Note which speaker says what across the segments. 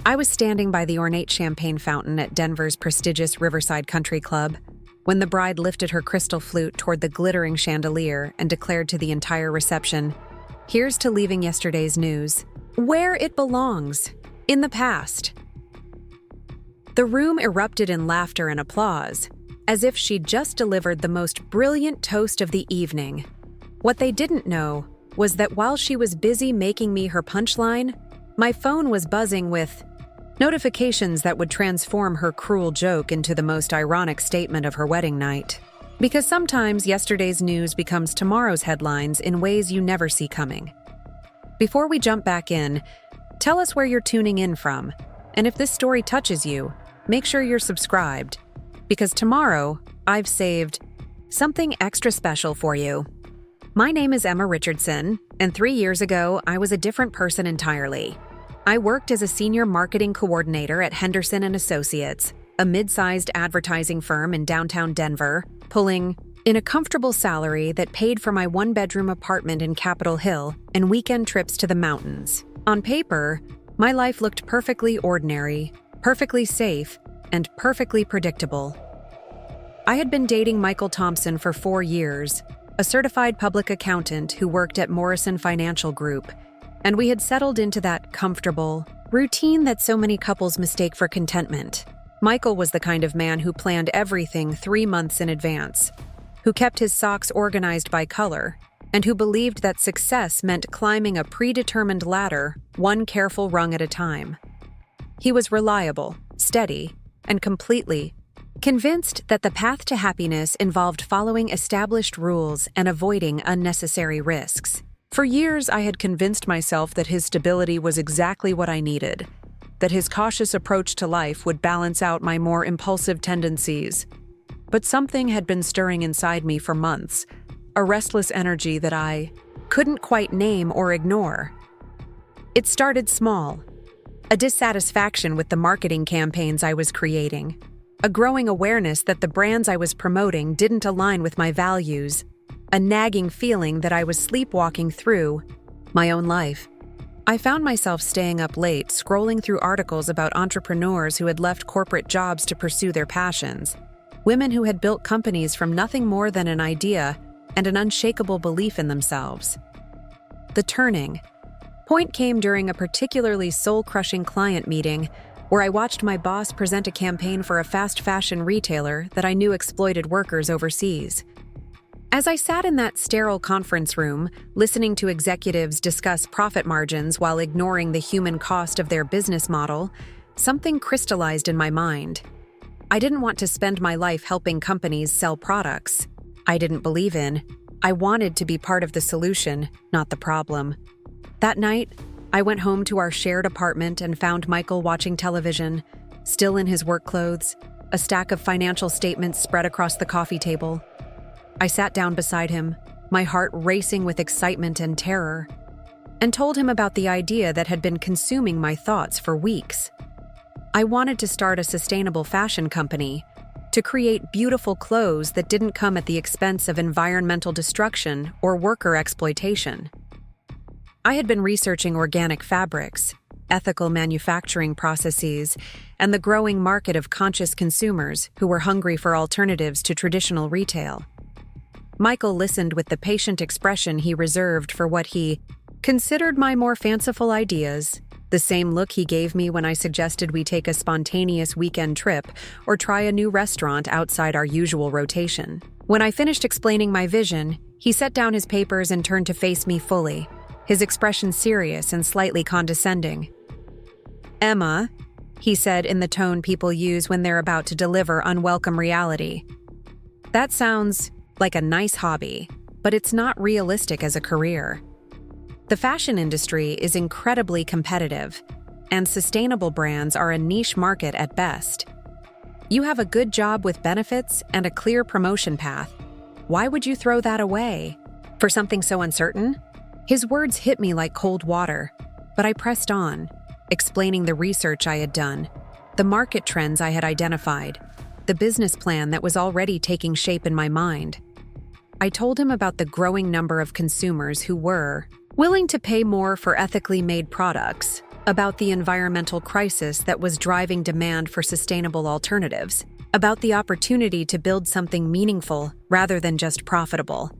Speaker 1: I was standing by the ornate champagne fountain at Denver's prestigious Riverside Country Club when the bride lifted her crystal flute toward the glittering chandelier and declared to the entire reception, "Here's to leaving yesterday's news where it belongs, in the past." The room erupted in laughter and applause, as if she'd just delivered the most brilliant toast of the evening. What they didn't know was that while she was busy making me her punchline, my phone was buzzing with notifications that would transform her cruel joke into the most ironic statement of her wedding night. Because sometimes yesterday's news becomes tomorrow's headlines in ways you never see coming. Before we jump back in, tell us where you're tuning in from, and if this story touches you, make sure you're subscribed, because tomorrow I've saved something extra special for you. My name is Emma Richardson, and 3 years ago, I was a different person entirely. I worked as a senior marketing coordinator at Henderson & Associates, a mid-sized advertising firm in downtown Denver, pulling in a comfortable salary that paid for my one-bedroom apartment in Capitol Hill and weekend trips to the mountains. On paper, my life looked perfectly ordinary, perfectly safe, and perfectly predictable. I had been dating Michael Thompson for 4 years, a certified public accountant who worked at Morrison Financial Group, and we had settled into that comfortable routine that so many couples mistake for contentment. Michael was the kind of man who planned everything 3 months in advance, who kept his socks organized by color, and who believed that success meant climbing a predetermined ladder, one careful rung at a time. He was reliable, steady, and completely convinced that the path to happiness involved following established rules and avoiding unnecessary risks. For years, I had convinced myself that his stability was exactly what I needed, that his cautious approach to life would balance out my more impulsive tendencies. But something had been stirring inside me for months, a restless energy that I couldn't quite name or ignore. It started small, a dissatisfaction with the marketing campaigns I was creating, a growing awareness that the brands I was promoting didn't align with my values, a nagging feeling that I was sleepwalking through my own life. I found myself staying up late, scrolling through articles about entrepreneurs who had left corporate jobs to pursue their passions, women who had built companies from nothing more than an idea and an unshakable belief in themselves. The turning point came during a particularly soul-crushing client meeting where I watched my boss present a campaign for a fast fashion retailer that I knew exploited workers overseas. As I sat in that sterile conference room, listening to executives discuss profit margins while ignoring the human cost of their business model, something crystallized in my mind. I didn't want to spend my life helping companies sell products I didn't believe in. I wanted to be part of the solution, not the problem. That night, I went home to our shared apartment and found Michael watching television, still in his work clothes, a stack of financial statements spread across the coffee table. I sat down beside him, my heart racing with excitement and terror, and told him about the idea that had been consuming my thoughts for weeks. I wanted to start a sustainable fashion company, to create beautiful clothes that didn't come at the expense of environmental destruction or worker exploitation. I had been researching organic fabrics, ethical manufacturing processes, and the growing market of conscious consumers who were hungry for alternatives to traditional retail. Michael listened with the patient expression he reserved for what he considered my more fanciful ideas, the same look he gave me when I suggested we take a spontaneous weekend trip or try a new restaurant outside our usual rotation. When I finished explaining my vision, he set down his papers and turned to face me fully, his expression serious and slightly condescending. "Emma," he said in the tone people use when they're about to deliver unwelcome reality, "that sounds like a nice hobby, but it's not realistic as a career. The fashion industry is incredibly competitive, and sustainable brands are a niche market at best. You have a good job with benefits and a clear promotion path. Why would you throw that away for something so uncertain?" His words hit me like cold water, but I pressed on, explaining the research I had done, the market trends I had identified, the business plan that was already taking shape in my mind. I told him about the growing number of consumers who were willing to pay more for ethically made products, about the environmental crisis that was driving demand for sustainable alternatives, about the opportunity to build something meaningful rather than just profitable.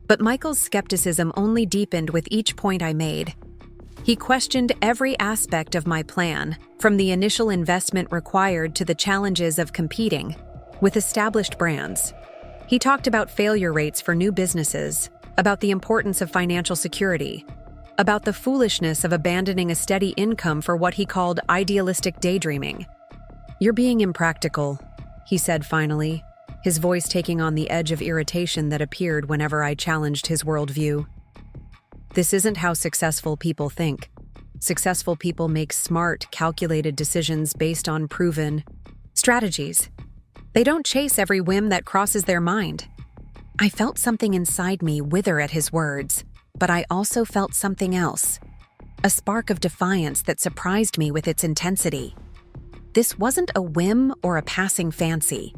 Speaker 1: But Michael's skepticism only deepened with each point I made. He questioned every aspect of my plan, from the initial investment required to the challenges of competing with established brands. He talked about failure rates for new businesses, about the importance of financial security, about the foolishness of abandoning a steady income for what he called idealistic daydreaming. "You're being impractical," he said finally, his voice taking on the edge of irritation that appeared whenever I challenged his worldview. "This isn't how successful people think. Successful people make smart, calculated decisions based on proven strategies. They don't chase every whim that crosses their mind." I felt something inside me wither at his words, but I also felt something else, a spark of defiance that surprised me with its intensity. This wasn't a whim or a passing fancy.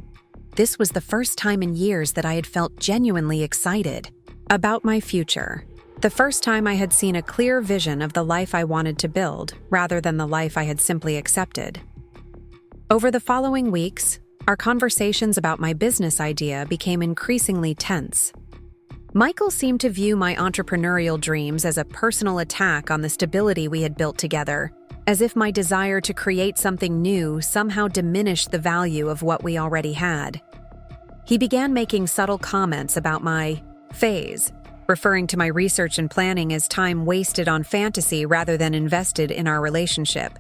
Speaker 1: This was the first time in years that I had felt genuinely excited about my future. The first time I had seen a clear vision of the life I wanted to build, rather than the life I had simply accepted. Over the following weeks, our conversations about my business idea became increasingly tense. Michael seemed to view my entrepreneurial dreams as a personal attack on the stability we had built together, as if my desire to create something new somehow diminished the value of what we already had. He began making subtle comments about my phase, referring to my research and planning as time wasted on fantasy rather than invested in our relationship.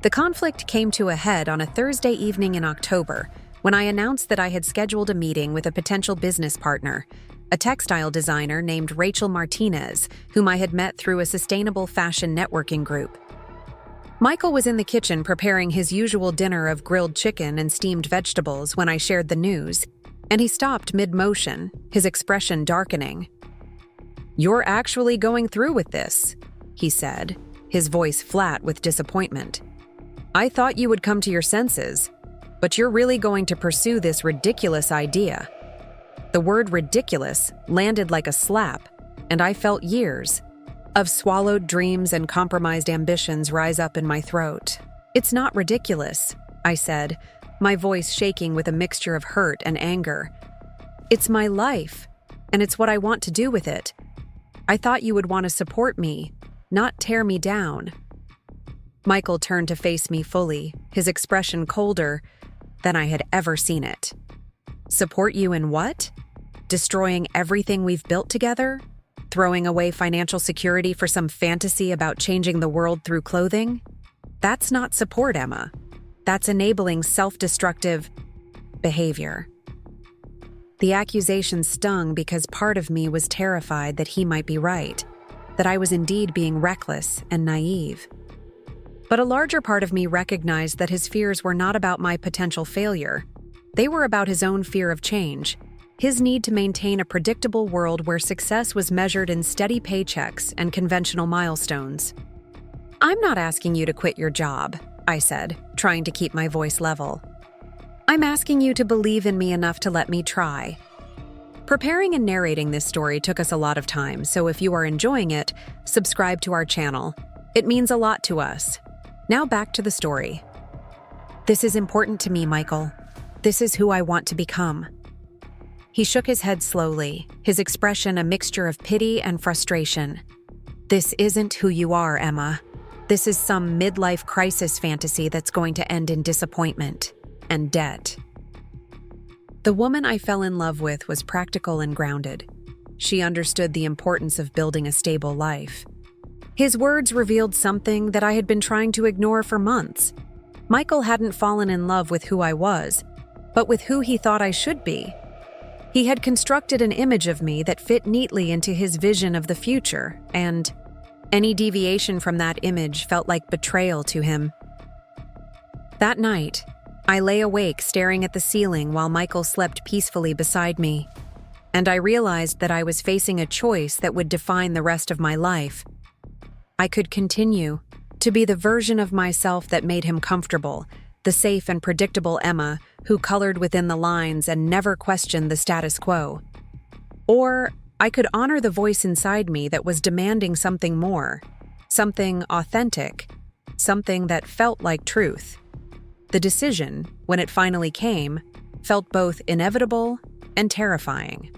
Speaker 1: The conflict came to a head on a Thursday evening in October, when I announced that I had scheduled a meeting with a potential business partner, a textile designer named Rachel Martinez, whom I had met through a sustainable fashion networking group. Michael was in the kitchen preparing his usual dinner of grilled chicken and steamed vegetables when I shared the news, and he stopped mid-motion, his expression darkening. "You're actually going through with this," he said, his voice flat with disappointment. "I thought you would come to your senses, but you're really going to pursue this ridiculous idea." The word ridiculous landed like a slap, and I felt years of swallowed dreams and compromised ambitions rise up in my throat. "It's not ridiculous," I said, my voice shaking with a mixture of hurt and anger. "It's my life, and it's what I want to do with it. I thought you would want to support me, not tear me down." Michael turned to face me fully, his expression colder than I had ever seen it. "Support you in what? Destroying everything we've built together? Throwing away financial security for some fantasy about changing the world through clothing? That's not support, Emma. That's enabling self-destructive behavior." The accusation stung because part of me was terrified that he might be right, that I was indeed being reckless and naive. But a larger part of me recognized that his fears were not about my potential failure. They were about his own fear of change, his need to maintain a predictable world where success was measured in steady paychecks and conventional milestones. "I'm not asking you to quit your job," I said, trying to keep my voice level. "I'm asking you to believe in me enough to let me try." Preparing and narrating this story took us a lot of time, so if you are enjoying it, subscribe to our channel. It means a lot to us. Now back to the story. "This is important to me, Michael. This is who I want to become." He shook his head slowly, his expression a mixture of pity and frustration. "This isn't who you are, Emma. This is some midlife crisis fantasy that's going to end in disappointment and debt." The woman I fell in love with was practical and grounded. She understood the importance of building a stable life. His words revealed something that I had been trying to ignore for months. Michael hadn't fallen in love with who I was, but with who he thought I should be. He had constructed an image of me that fit neatly into his vision of the future, and any deviation from that image felt like betrayal to him. That night, I lay awake staring at the ceiling while Michael slept peacefully beside me, and I realized that I was facing a choice that would define the rest of my life. I could continue to be the version of myself that made him comfortable, the safe and predictable Emma who colored within the lines and never questioned the status quo. Or I could honor the voice inside me that was demanding something more, something authentic, something that felt like truth. The decision, when it finally came, felt both inevitable and terrifying.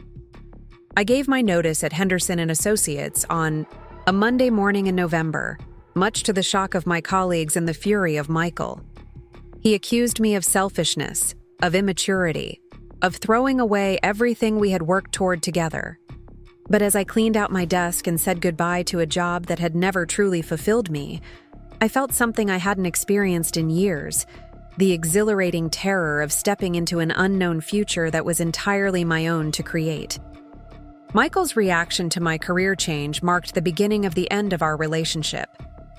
Speaker 1: I gave my notice at Henderson and Associates on a Monday morning in November, much to the shock of my colleagues and the fury of Michael. He accused me of selfishness, of immaturity, of throwing away everything we had worked toward together. But as I cleaned out my desk and said goodbye to a job that had never truly fulfilled me, I felt something I hadn't experienced in years, the exhilarating terror of stepping into an unknown future that was entirely my own to create. Michael's reaction to my career change marked the beginning of the end of our relationship,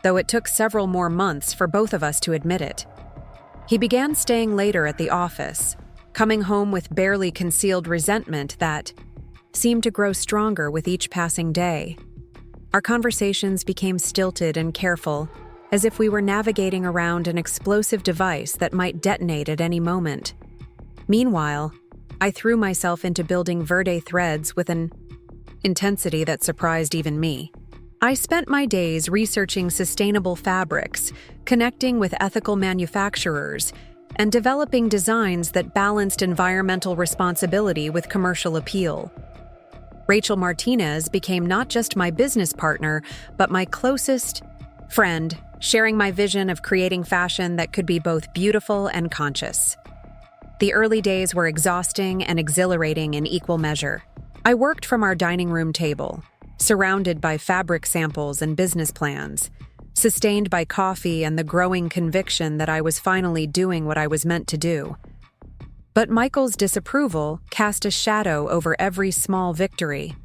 Speaker 1: though it took several more months for both of us to admit it. He began staying later at the office, coming home with barely concealed resentment that seemed to grow stronger with each passing day. Our conversations became stilted and careful, as if we were navigating around an explosive device that might detonate at any moment. Meanwhile, I threw myself into building Verde threads with an intensity that surprised even me. I spent my days researching sustainable fabrics, connecting with ethical manufacturers, and developing designs that balanced environmental responsibility with commercial appeal. Rachel Martinez became not just my business partner, but my closest friend, sharing my vision of creating fashion that could be both beautiful and conscious. The early days were exhausting and exhilarating in equal measure. I worked from our dining room table, surrounded by fabric samples and business plans, sustained by coffee and the growing conviction that I was finally doing what I was meant to do. But Michael's disapproval cast a shadow over every small victory,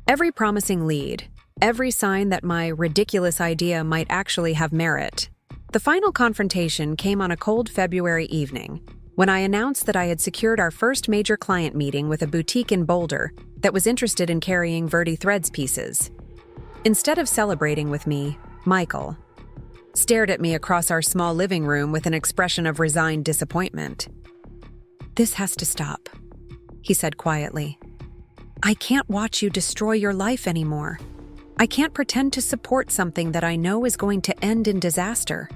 Speaker 1: every promising lead, every sign that my ridiculous idea might actually have merit. The final confrontation came on a cold February evening, when I announced that I had secured our first major client meeting with a boutique in Boulder that was interested in carrying Verde Threads pieces. Instead of celebrating with me, Michael stared at me across our small living room with an expression of resigned disappointment. "This has to stop," he said quietly. "I can't watch you destroy your life anymore. I can't pretend to support something that I know is going to end in disaster."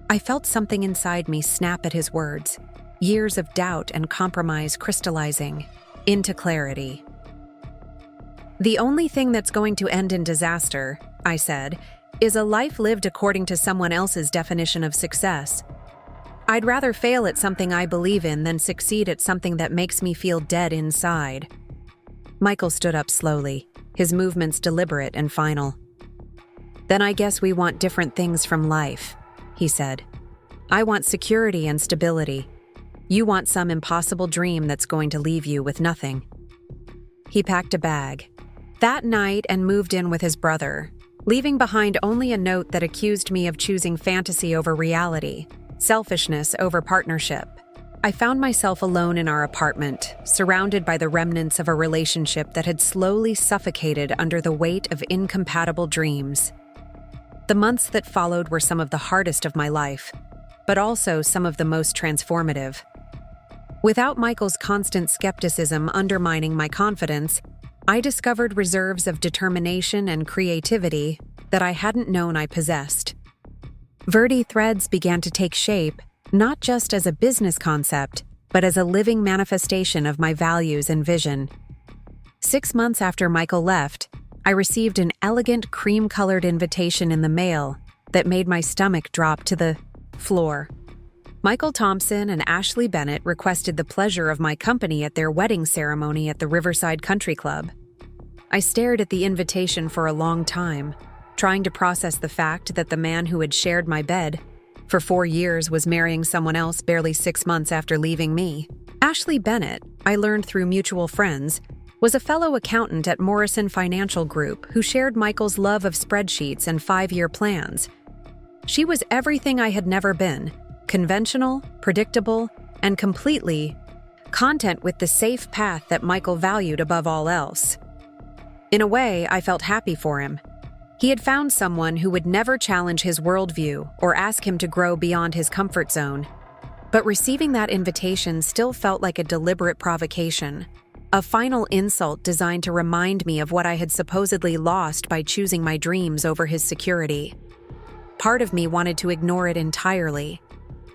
Speaker 1: I felt something inside me snap at his words, years of doubt and compromise crystallizing into clarity. "The only thing that's going to end in disaster," I said, "is a life lived according to someone else's definition of success. I'd rather fail at something I believe in than succeed at something that makes me feel dead inside." Michael stood up slowly, his movements deliberate and final. "Then I guess we want different things from life," he said. "I want security and stability. You want some impossible dream that's going to leave you with nothing." He packed a bag that night and moved in with his brother, leaving behind only a note that accused me of choosing fantasy over reality, selfishness over partnership. I found myself alone in our apartment, surrounded by the remnants of a relationship that had slowly suffocated under the weight of incompatible dreams. The months that followed were some of the hardest of my life, but also some of the most transformative. Without Michael's constant skepticism undermining my confidence, I discovered reserves of determination and creativity that I hadn't known I possessed. Verde Threads began to take shape, not just as a business concept, but as a living manifestation of my values and vision. 6 months after Michael left, I received an elegant cream-colored invitation in the mail that made my stomach drop to the floor. Michael Thompson and Ashley Bennett requested the pleasure of my company at their wedding ceremony at the Riverside Country Club. I stared at the invitation for a long time, trying to process the fact that the man who had shared my bed for 4 years was marrying someone else barely 6 months after leaving me. Ashley Bennett, I learned through mutual friends, was a fellow accountant at Morrison Financial Group who shared Michael's love of spreadsheets and 5-year plans. She was everything I had never been: conventional, predictable, and completely content with the safe path that Michael valued above all else. In a way, I felt happy for him. He had found someone who would never challenge his worldview or ask him to grow beyond his comfort zone. But receiving that invitation still felt like a deliberate provocation, a final insult designed to remind me of what I had supposedly lost by choosing my dreams over his security. part of me wanted to ignore it entirely.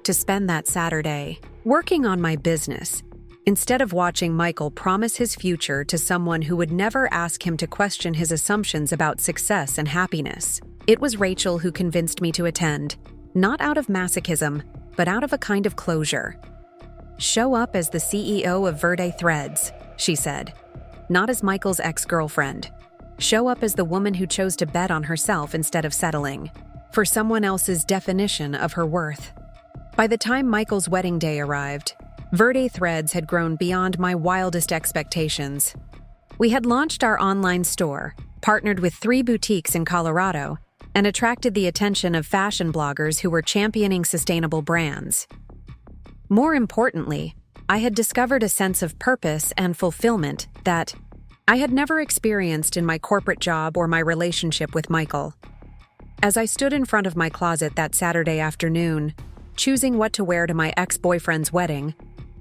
Speaker 1: To spend that Saturday working on my business, instead of watching Michael promise his future to someone who would never ask him to question his assumptions about success and happiness. It was Rachel who convinced me to attend, not out of masochism, but out of a kind of closure. "Show up as the CEO of Verde Threads," she said. "Not as Michael's ex-girlfriend. Show up as the woman who chose to bet on herself instead of settling for someone else's definition of her worth." By the time Michael's wedding day arrived, Verde Threads had grown beyond my wildest expectations. We had launched our online store, partnered with 3 boutiques in Colorado, and attracted the attention of fashion bloggers who were championing sustainable brands. More importantly, I had discovered a sense of purpose and fulfillment that I had never experienced in my corporate job or my relationship with Michael. As I stood in front of my closet that Saturday afternoon, choosing what to wear to my ex-boyfriend's wedding,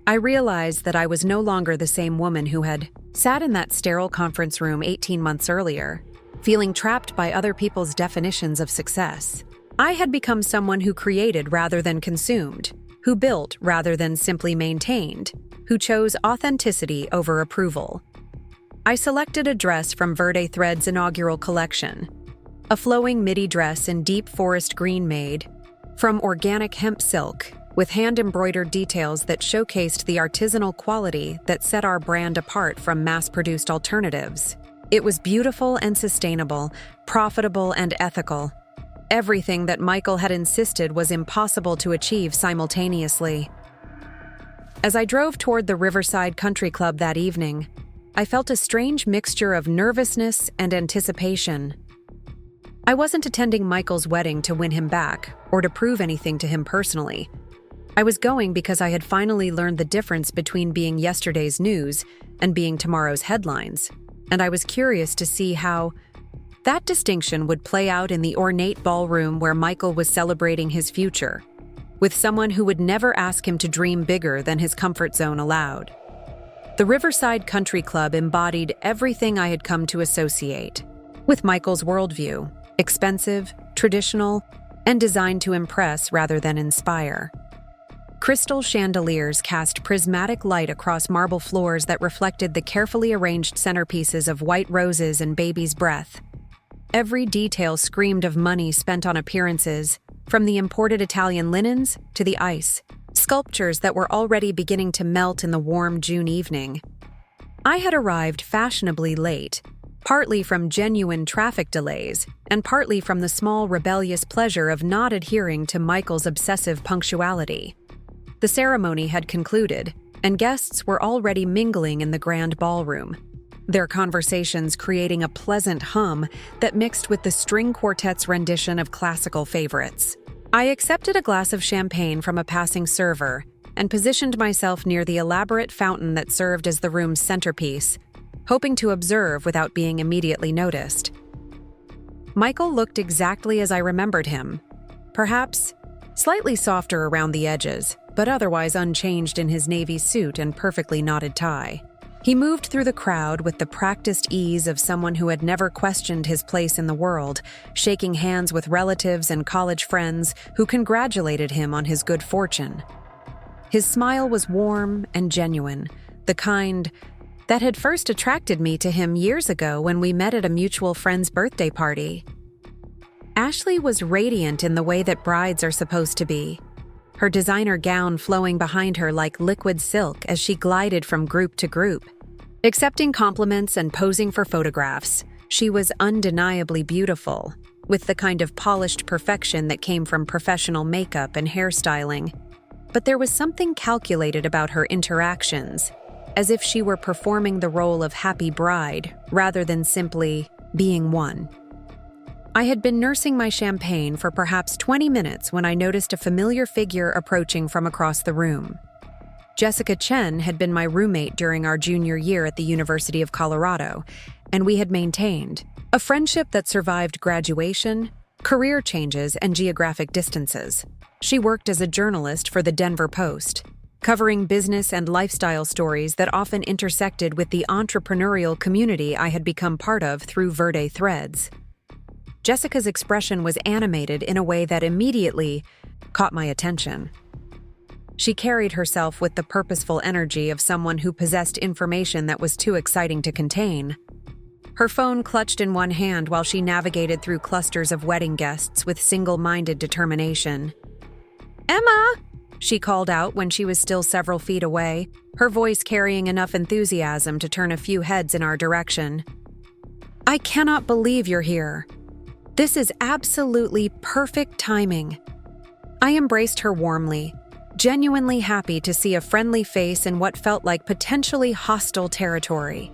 Speaker 1: I realized that I was no longer the same woman who had sat in that sterile conference room 18 months earlier, feeling trapped by other people's definitions of success. I had become someone who created rather than consumed, who built rather than simply maintained, who chose authenticity over approval. I selected a dress from Verde Threads' inaugural collection, a flowing midi dress in deep forest green made from organic hemp silk, with hand-embroidered details that showcased the artisanal quality that set our brand apart from mass-produced alternatives. It was beautiful and sustainable, profitable and ethical. Everything that Michael had insisted was impossible to achieve simultaneously. As I drove toward the Riverside Country Club that evening, I felt a strange mixture of nervousness and anticipation. I wasn't attending Michael's wedding to win him back or to prove anything to him personally. I was going because I had finally learned the difference between being yesterday's news and being tomorrow's headlines, and I was curious to see how that distinction would play out in the ornate ballroom where Michael was celebrating his future, with someone who would never ask him to dream bigger than his comfort zone allowed. The Riverside Country Club embodied everything I had come to associate with Michael's worldview: expensive, traditional, and designed to impress rather than inspire. Crystal chandeliers cast prismatic light across marble floors that reflected the carefully arranged centerpieces of white roses and baby's breath. Every detail screamed of money spent on appearances, from the imported Italian linens to the ice, sculptures that were already beginning to melt in the warm June evening. I had arrived fashionably late, partly from genuine traffic delays, and partly from the small rebellious pleasure of not adhering to Michael's obsessive punctuality. The ceremony had concluded, and guests were already mingling in the grand ballroom, their conversations creating a pleasant hum that mixed with the string quartet's rendition of classical favorites. I accepted a glass of champagne from a passing server and positioned myself near the elaborate fountain that served as the room's centerpiece, hoping to observe without being immediately noticed. Michael looked exactly as I remembered him, perhaps slightly softer around the edges, but otherwise unchanged in his navy suit and perfectly knotted tie. He moved through the crowd with the practiced ease of someone who had never questioned his place in the world, shaking hands with relatives and college friends who congratulated him on his good fortune. His smile was warm and genuine, the kind that had first attracted me to him years ago when we met at a mutual friend's birthday party. Ashley was radiant in the way that brides are supposed to be, her designer gown flowing behind her like liquid silk as she glided from group to group. Accepting compliments and posing for photographs, she was undeniably beautiful, with the kind of polished perfection that came from professional makeup and hairstyling. But there was something calculated about her interactions, as if she were performing the role of happy bride rather than simply being one. I had been nursing my champagne for perhaps 20 minutes when I noticed a familiar figure approaching from across the room. Jessica Chen had been my roommate during our junior year at the University of Colorado, and we had maintained a friendship that survived graduation, career changes, and geographic distances. She worked as a journalist for the Denver Post, covering business and lifestyle stories that often intersected with the entrepreneurial community I had become part of through Verde Threads. Jessica's expression was animated in a way that immediately caught my attention. She carried herself with the purposeful energy of someone who possessed information that was too exciting to contain. Her phone clutched in one hand while she navigated through clusters of wedding guests with single-minded determination. "Emma!" she called out when she was still several feet away, her voice carrying enough enthusiasm to turn a few heads in our direction. "I cannot believe you're here. This is absolutely perfect timing." I embraced her warmly, genuinely happy to see a friendly face in what felt like potentially hostile territory.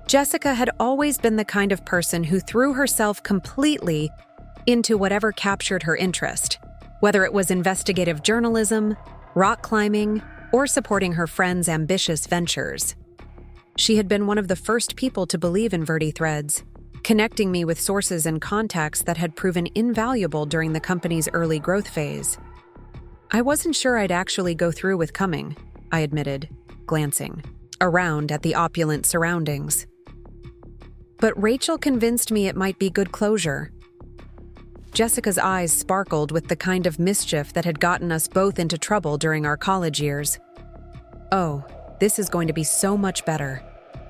Speaker 1: Jessica had always been the kind of person who threw herself completely into whatever captured her interest, whether it was investigative journalism, rock climbing, or supporting her friends' ambitious ventures. She had been one of the first people to believe in VertiThreads, connecting me with sources and contacts that had proven invaluable during the company's early growth phase. I wasn't sure I'd actually go through with coming, I admitted, glancing around at the opulent surroundings. But Rachel convinced me it might be good closure. Jessica's eyes sparkled with the kind of mischief that had gotten us both into trouble during our college years. "Oh, this is going to be so much better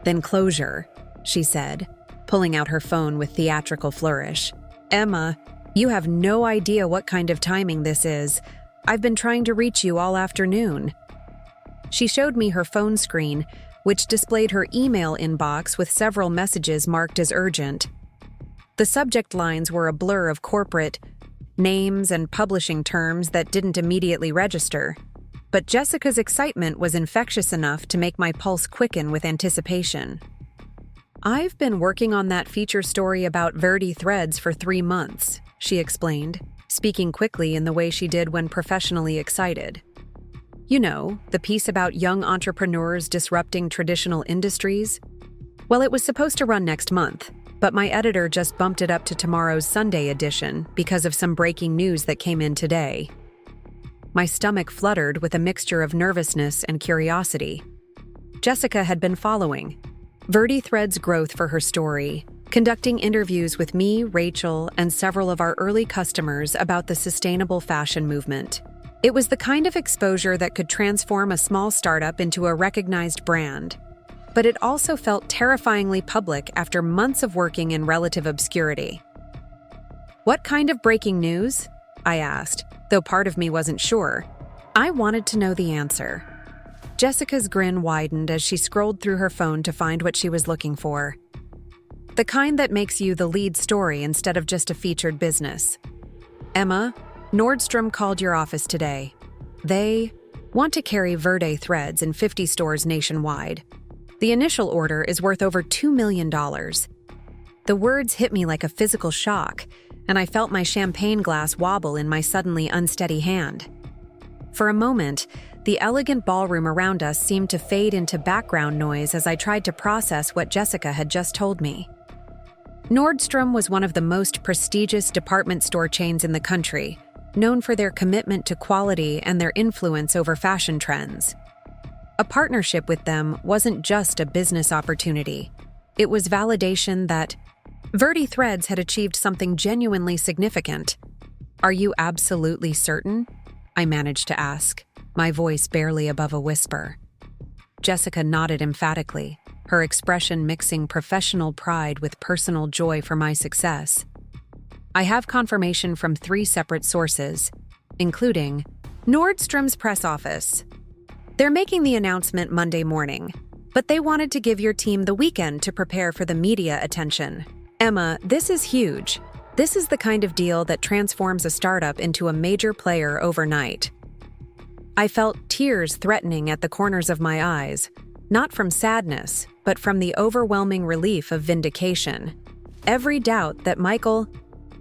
Speaker 1: than closure," she said, pulling out her phone with theatrical flourish. "Emma, you have no idea what kind of timing this is. I've been trying to reach you all afternoon." She showed me her phone screen, which displayed her email inbox with several messages marked as urgent. The subject lines were a blur of corporate names and publishing terms that didn't immediately register, but Jessica's excitement was infectious enough to make my pulse quicken with anticipation. "I've been working on that feature story about VertiThreads for 3 months, she explained, speaking quickly in the way she did when professionally excited. "You know, the piece about young entrepreneurs disrupting traditional industries? Well, it was supposed to run next month, but my editor just bumped it up to tomorrow's Sunday edition because of some breaking news that came in today." My stomach fluttered with a mixture of nervousness and curiosity. Jessica had been following VertiThreads' growth for her story, conducting interviews with me, Rachel, and several of our early customers about the sustainable fashion movement. It was the kind of exposure that could transform a small startup into a recognized brand. But it also felt terrifyingly public after months of working in relative obscurity. "What kind of breaking news?" I asked, though part of me wasn't sure. I wanted to know the answer. Jessica's grin widened as she scrolled through her phone to find what she was looking for. "The kind that makes you the lead story instead of just a featured business. Emma, Nordstrom called your office today. They want to carry VertiThreads in 50 stores nationwide. The initial order is worth over $2 million. The words hit me like a physical shock, and I felt my champagne glass wobble in my suddenly unsteady hand. For a moment, the elegant ballroom around us seemed to fade into background noise as I tried to process what Jessica had just told me. Nordstrom was one of the most prestigious department store chains in the country, known for their commitment to quality and their influence over fashion trends. A partnership with them wasn't just a business opportunity. It was validation that VertiThreads had achieved something genuinely significant. "Are you absolutely certain?" I managed to ask, my voice barely above a whisper. Jessica nodded emphatically, her expression mixing professional pride with personal joy for my success. "I have confirmation from 3 separate sources, including Nordstrom's press office. They're making the announcement Monday morning, but they wanted to give your team the weekend to prepare for the media attention. Emma, this is huge. This is the kind of deal that transforms a startup into a major player overnight." I felt tears threatening at the corners of my eyes, not from sadness, but from the overwhelming relief of vindication. Every doubt that Michael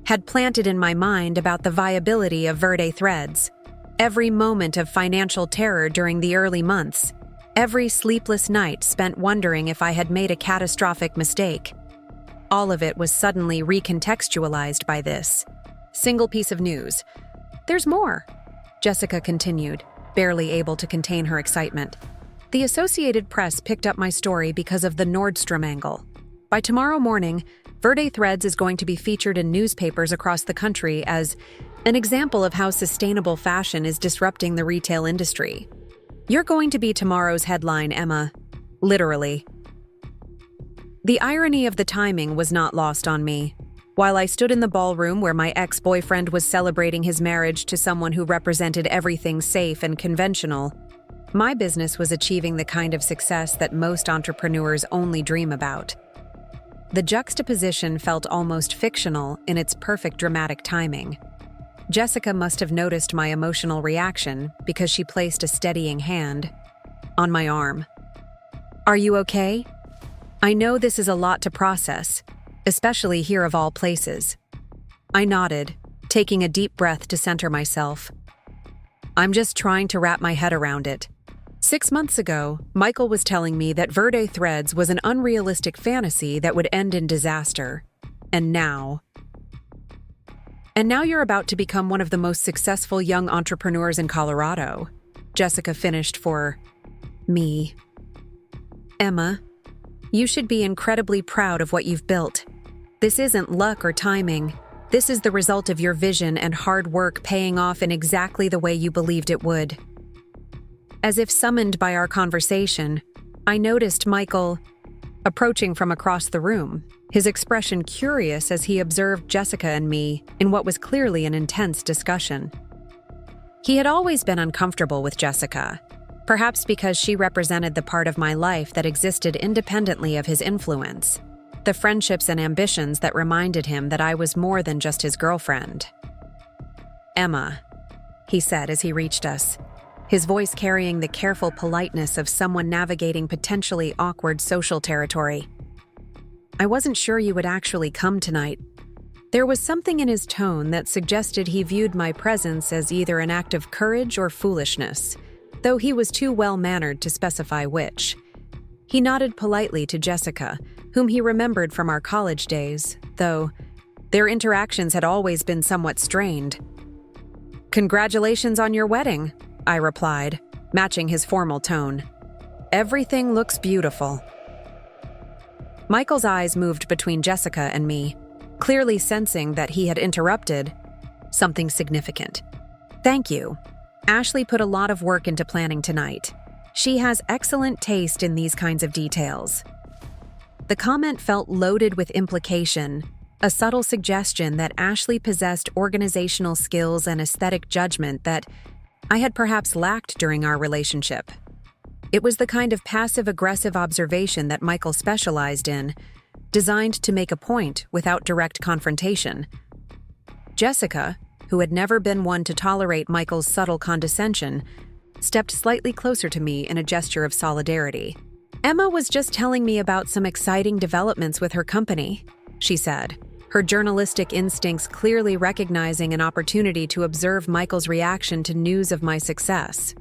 Speaker 1: had planted in my mind about the viability of VertiThreads, every moment of financial terror during the early months, every sleepless night spent wondering if I had made a catastrophic mistake. All of it was suddenly recontextualized by this single piece of news. "There's more," Jessica continued, barely able to contain her excitement. "The Associated Press picked up my story because of the Nordstrom angle. By tomorrow morning, Verde Threads is going to be featured in newspapers across the country as an example of how sustainable fashion is disrupting the retail industry. You're going to be tomorrow's headline, Emma. Literally. The irony of the timing was not lost on me. While I stood in the ballroom where my ex-boyfriend was celebrating his marriage to someone who represented everything safe and conventional, my business was achieving the kind of success that most entrepreneurs only dream about. The juxtaposition felt almost fictional in its perfect dramatic timing. Jessica must have noticed my emotional reaction because she placed a steadying hand on my arm. "Are you okay? I know this is a lot to process, especially here of all places." I nodded, taking a deep breath to center myself. "I'm just trying to wrap my head around it. 6 months ago, Michael was telling me that Verde Threads was an unrealistic fantasy that would end in disaster. And now you're about to become one of the most successful young entrepreneurs in Colorado," Jessica finished for me. "Emma, you should be incredibly proud of what you've built. This isn't luck or timing. This is the result of your vision and hard work paying off in exactly the way you believed it would." As if summoned by our conversation, I noticed Michael approaching from across the room, his expression curious as he observed Jessica and me in what was clearly an intense discussion. He had always been uncomfortable with Jessica, perhaps because she represented the part of my life that existed independently of his influence, the friendships and ambitions that reminded him that I was more than just his girlfriend. "Emma," he said as he reached us, his voice carrying the careful politeness of someone navigating potentially awkward social territory. "I wasn't sure you would actually come tonight." There was something in his tone that suggested he viewed my presence as either an act of courage or foolishness, though he was too well-mannered to specify which. He nodded politely to Jessica, whom he remembered from our college days, though their interactions had always been somewhat strained. "Congratulations on your wedding," I replied, matching his formal tone. "Everything looks beautiful." Michael's eyes moved between Jessica and me, clearly sensing that he had interrupted something significant. "Thank you. Ashley put a lot of work into planning tonight. She has excellent taste in these kinds of details." The comment felt loaded with implication, a subtle suggestion that Ashley possessed organizational skills and aesthetic judgment that I had perhaps lacked during our relationship. It was the kind of passive-aggressive observation that Michael specialized in, designed to make a point without direct confrontation. Jessica, who had never been one to tolerate Michael's subtle condescension, stepped slightly closer to me in a gesture of solidarity. "Emma was just telling me about some exciting developments with her company," she said, her journalistic instincts clearly recognizing an opportunity to observe Michael's reaction to news of my success.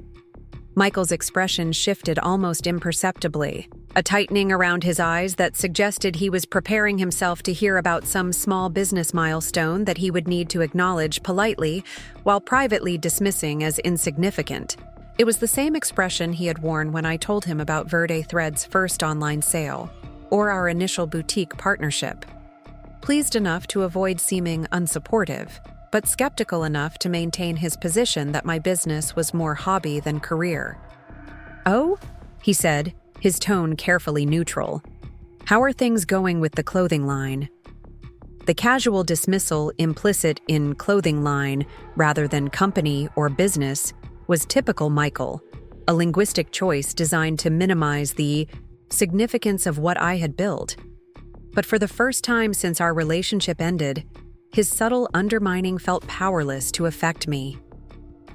Speaker 1: Michael's expression shifted almost imperceptibly, a tightening around his eyes that suggested he was preparing himself to hear about some small business milestone that he would need to acknowledge politely while privately dismissing as insignificant. It was the same expression he had worn when I told him about Verde Threads' first online sale, or our initial boutique partnership. Pleased enough to avoid seeming unsupportive, but skeptical enough to maintain his position that my business was more hobby than career. "Oh?" he said, his tone carefully neutral. "How are things going with the clothing line?" The casual dismissal implicit in clothing line rather than company or business was typical Michael, a linguistic choice designed to minimize the significance of what I had built. But for the first time since our relationship ended, his subtle undermining felt powerless to affect me.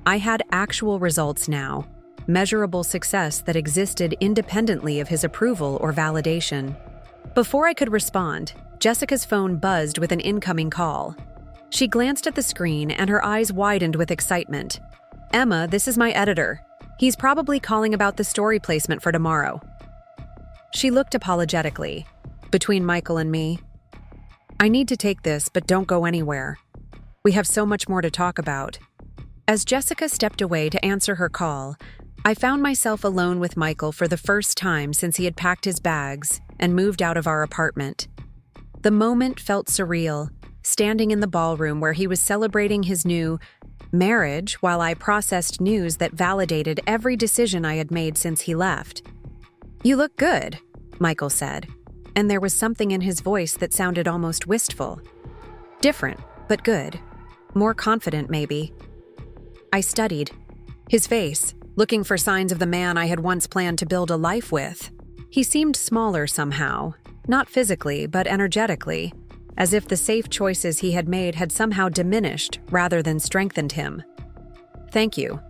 Speaker 1: I had actual results now, measurable success that existed independently of his approval or validation. Before I could respond, Jessica's phone buzzed with an incoming call. She glanced at the screen and her eyes widened with excitement. "Emma, this is my editor. He's probably calling about the story placement for tomorrow." She looked apologetically. Between Michael and me, "I need to take this, but don't go anywhere. We have so much more to talk about." As Jessica stepped away to answer her call, I found myself alone with Michael for the first time since he had packed his bags and moved out of our apartment. The moment felt surreal, standing in the ballroom where he was celebrating his new marriage while I processed news that validated every decision I had made since he left. "You look good," Michael said, and there was something in his voice that sounded almost wistful. Different, but good. More confident, maybe. I studied his face, looking for signs of the man I had once planned to build a life with. He seemed smaller somehow, not physically, but energetically, as if the safe choices he had made had somehow diminished rather than strengthened him. "Thank you.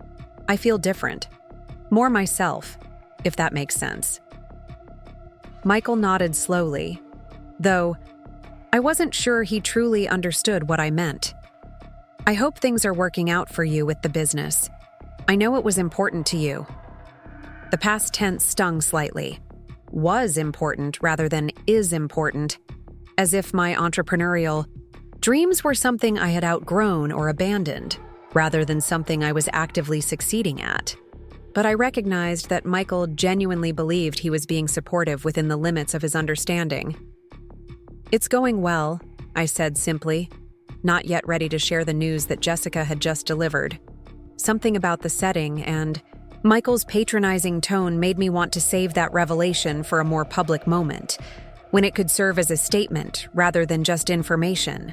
Speaker 1: I feel different. More myself, if that makes sense." Michael nodded slowly, though I wasn't sure he truly understood what I meant. "I hope things are working out for you with the business. I know it was important to you." The past tense stung slightly. Was important rather than is important, as if my entrepreneurial dreams were something I had outgrown or abandoned, rather than something I was actively succeeding at. But I recognized that Michael genuinely believed he was being supportive within the limits of his understanding. "It's going well," I said simply, not yet ready to share the news that Jessica had just delivered. Something about the setting and Michael's patronizing tone made me want to save that revelation for a more public moment, when it could serve as a statement rather than just information.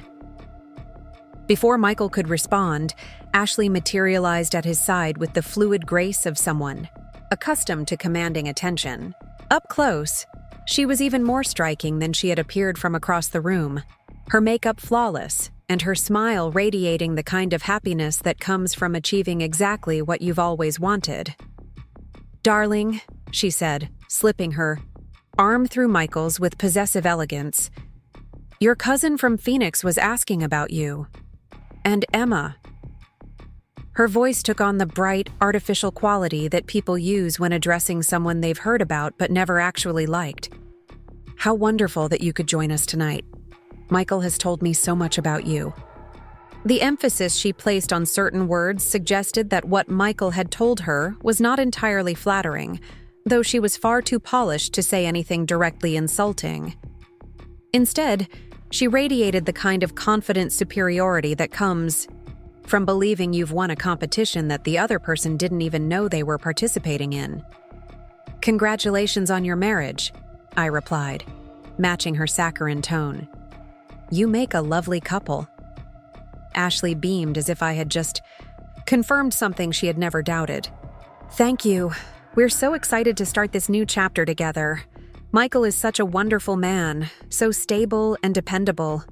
Speaker 1: Before Michael could respond, Ashley materialized at his side with the fluid grace of someone accustomed to commanding attention. Up close, she was even more striking than she had appeared from across the room, her makeup flawless, and her smile radiating the kind of happiness that comes from achieving exactly what you've always wanted. "Darling," she said, slipping her arm through Michael's with possessive elegance, "your cousin from Phoenix was asking about you. And Emma." Her voice took on the bright, artificial quality that people use when addressing someone they've heard about but never actually liked. "How wonderful that you could join us tonight. Michael has told me so much about you." The emphasis she placed on certain words suggested that what Michael had told her was not entirely flattering, though she was far too polished to say anything directly insulting. Instead, she radiated the kind of confident superiority that comes from believing you've won a competition that the other person didn't even know they were participating in. "Congratulations on your marriage," I replied, matching her saccharine tone. "You make a lovely couple." Ashley beamed as if I had just confirmed something she had never doubted. "Thank you. We're so excited to start this new chapter together. Michael is such a wonderful man, so stable and dependable.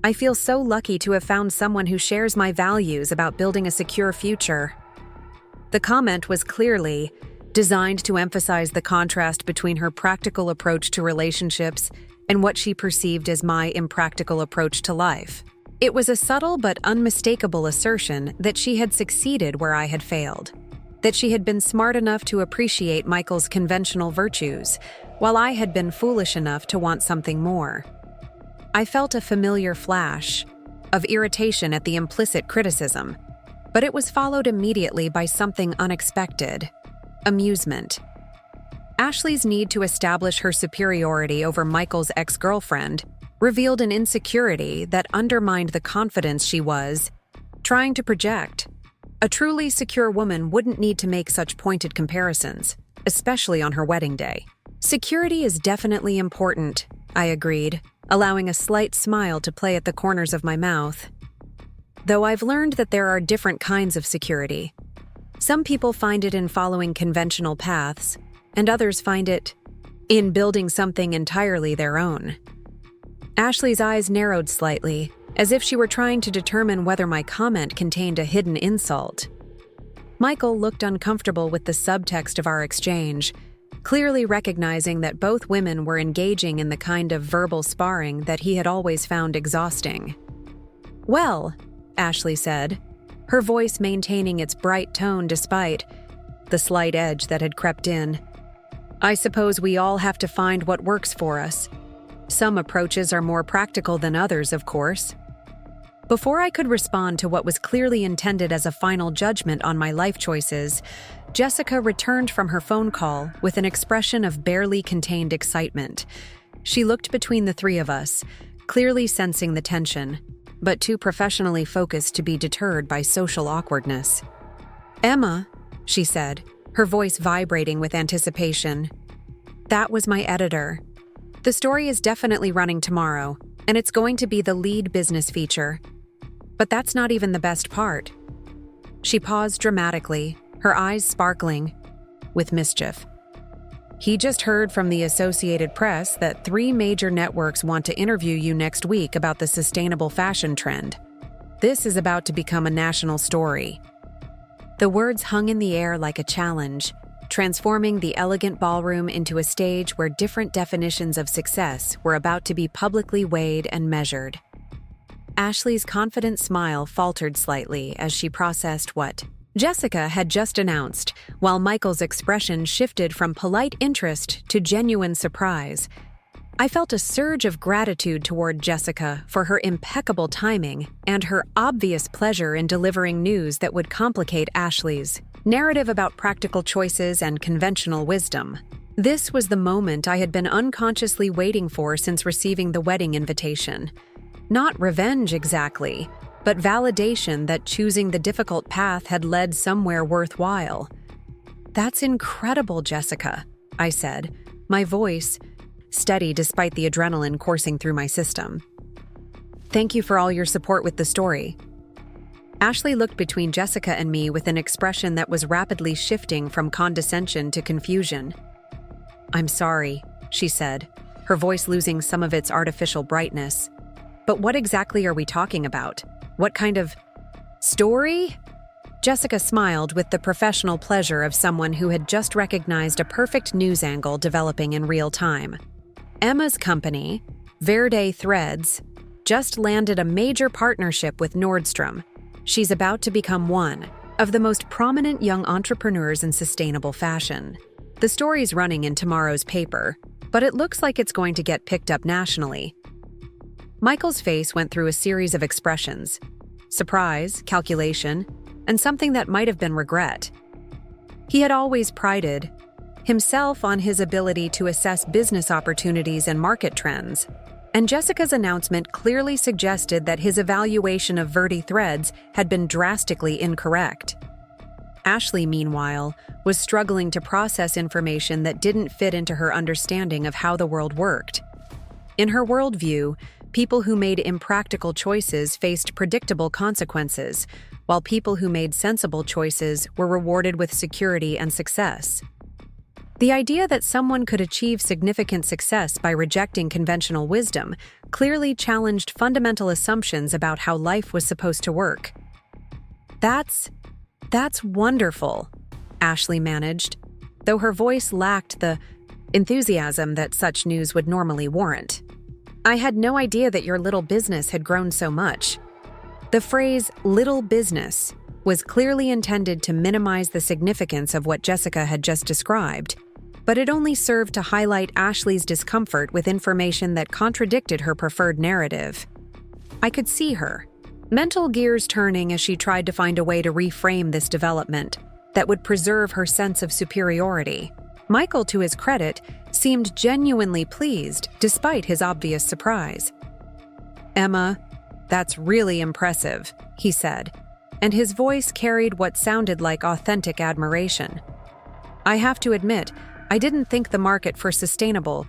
Speaker 1: I feel so lucky to have found someone who shares my values about building a secure future." The comment was clearly designed to emphasize the contrast between her practical approach to relationships and what she perceived as my impractical approach to life. It was a subtle but unmistakable assertion that she had succeeded where I had failed, that she had been smart enough to appreciate Michael's conventional virtues, while I had been foolish enough to want something more. I felt a familiar flash of irritation at the implicit criticism, but it was followed immediately by something unexpected: amusement. Ashley's need to establish her superiority over Michael's ex-girlfriend revealed an insecurity that undermined the confidence she was trying to project. A truly secure woman wouldn't need to make such pointed comparisons, especially on her wedding day. "Security is definitely important," I agreed, allowing a slight smile to play at the corners of my mouth. Though I've learned that there are different kinds of security. Some people find it in following conventional paths, and others find it in building something entirely their own. Ashley's eyes narrowed slightly, as if she were trying to determine whether my comment contained a hidden insult. Michael looked uncomfortable with the subtext of our exchange, clearly recognizing that both women were engaging in the kind of verbal sparring that he had always found exhausting. "Well," Ashley said, her voice maintaining its bright tone despite the slight edge that had crept in, "I suppose we all have to find what works for us. Some approaches are more practical than others, of course." Before I could respond to what was clearly intended as a final judgment on my life choices, Jessica returned from her phone call with an expression of barely contained excitement. She looked between the three of us, clearly sensing the tension, but too professionally focused to be deterred by social awkwardness. "Emma," she said, her voice vibrating with anticipation. "That was my editor. The story is definitely running tomorrow, and it's going to be the lead business feature. But that's not even the best part." She paused dramatically, her eyes sparkling with mischief. "He just heard from the Associated Press that 3 major networks want to interview you next week about the sustainable fashion trend. This is about to become a national story." The words hung in the air like a challenge, transforming the elegant ballroom into a stage where different definitions of success were about to be publicly weighed and measured. Ashley's confident smile faltered slightly as she processed what Jessica had just announced, while Michael's expression shifted from polite interest to genuine surprise. I felt a surge of gratitude toward Jessica for her impeccable timing and her obvious pleasure in delivering news that would complicate Ashley's narrative about practical choices and conventional wisdom. This was the moment I had been unconsciously waiting for since receiving the wedding invitation. Not revenge exactly, but validation that choosing the difficult path had led somewhere worthwhile. "That's incredible, Jessica," I said, my voice steady despite the adrenaline coursing through my system. "Thank you for all your support with the story." Ashley looked between Jessica and me with an expression that was rapidly shifting from condescension to confusion. "I'm sorry," she said, her voice losing some of its artificial brightness. "But what exactly are we talking about? What kind of story?" Jessica smiled with the professional pleasure of someone who had just recognized a perfect news angle developing in real time. "Emma's company, Verde Threads, just landed a major partnership with Nordstrom. She's about to become one of the most prominent young entrepreneurs in sustainable fashion. The story's running in tomorrow's paper, but it looks like it's going to get picked up nationally." Michael's face went through a series of expressions: surprise, calculation, and something that might have been regret. He had always prided himself on his ability to assess business opportunities and market trends, and Jessica's announcement clearly suggested that his evaluation of Verde Threads had been drastically incorrect. Ashley, meanwhile, was struggling to process information that didn't fit into her understanding of how the world worked. In her worldview, people who made impractical choices faced predictable consequences, while people who made sensible choices were rewarded with security and success. The idea that someone could achieve significant success by rejecting conventional wisdom clearly challenged fundamental assumptions about how life was supposed to work. That's wonderful," Ashley managed, though her voice lacked the enthusiasm that such news would normally warrant. "I had no idea that your little business had grown so much." The phrase "little business" was clearly intended to minimize the significance of what Jessica had just described, but it only served to highlight Ashley's discomfort with information that contradicted her preferred narrative. I could see her, mental gears turning as she tried to find a way to reframe this development that would preserve her sense of superiority. Michael, to his credit, seemed genuinely pleased despite his obvious surprise. "Emma, that's really impressive," he said, and his voice carried what sounded like authentic admiration. "I have to admit, I didn't think the market for sustainable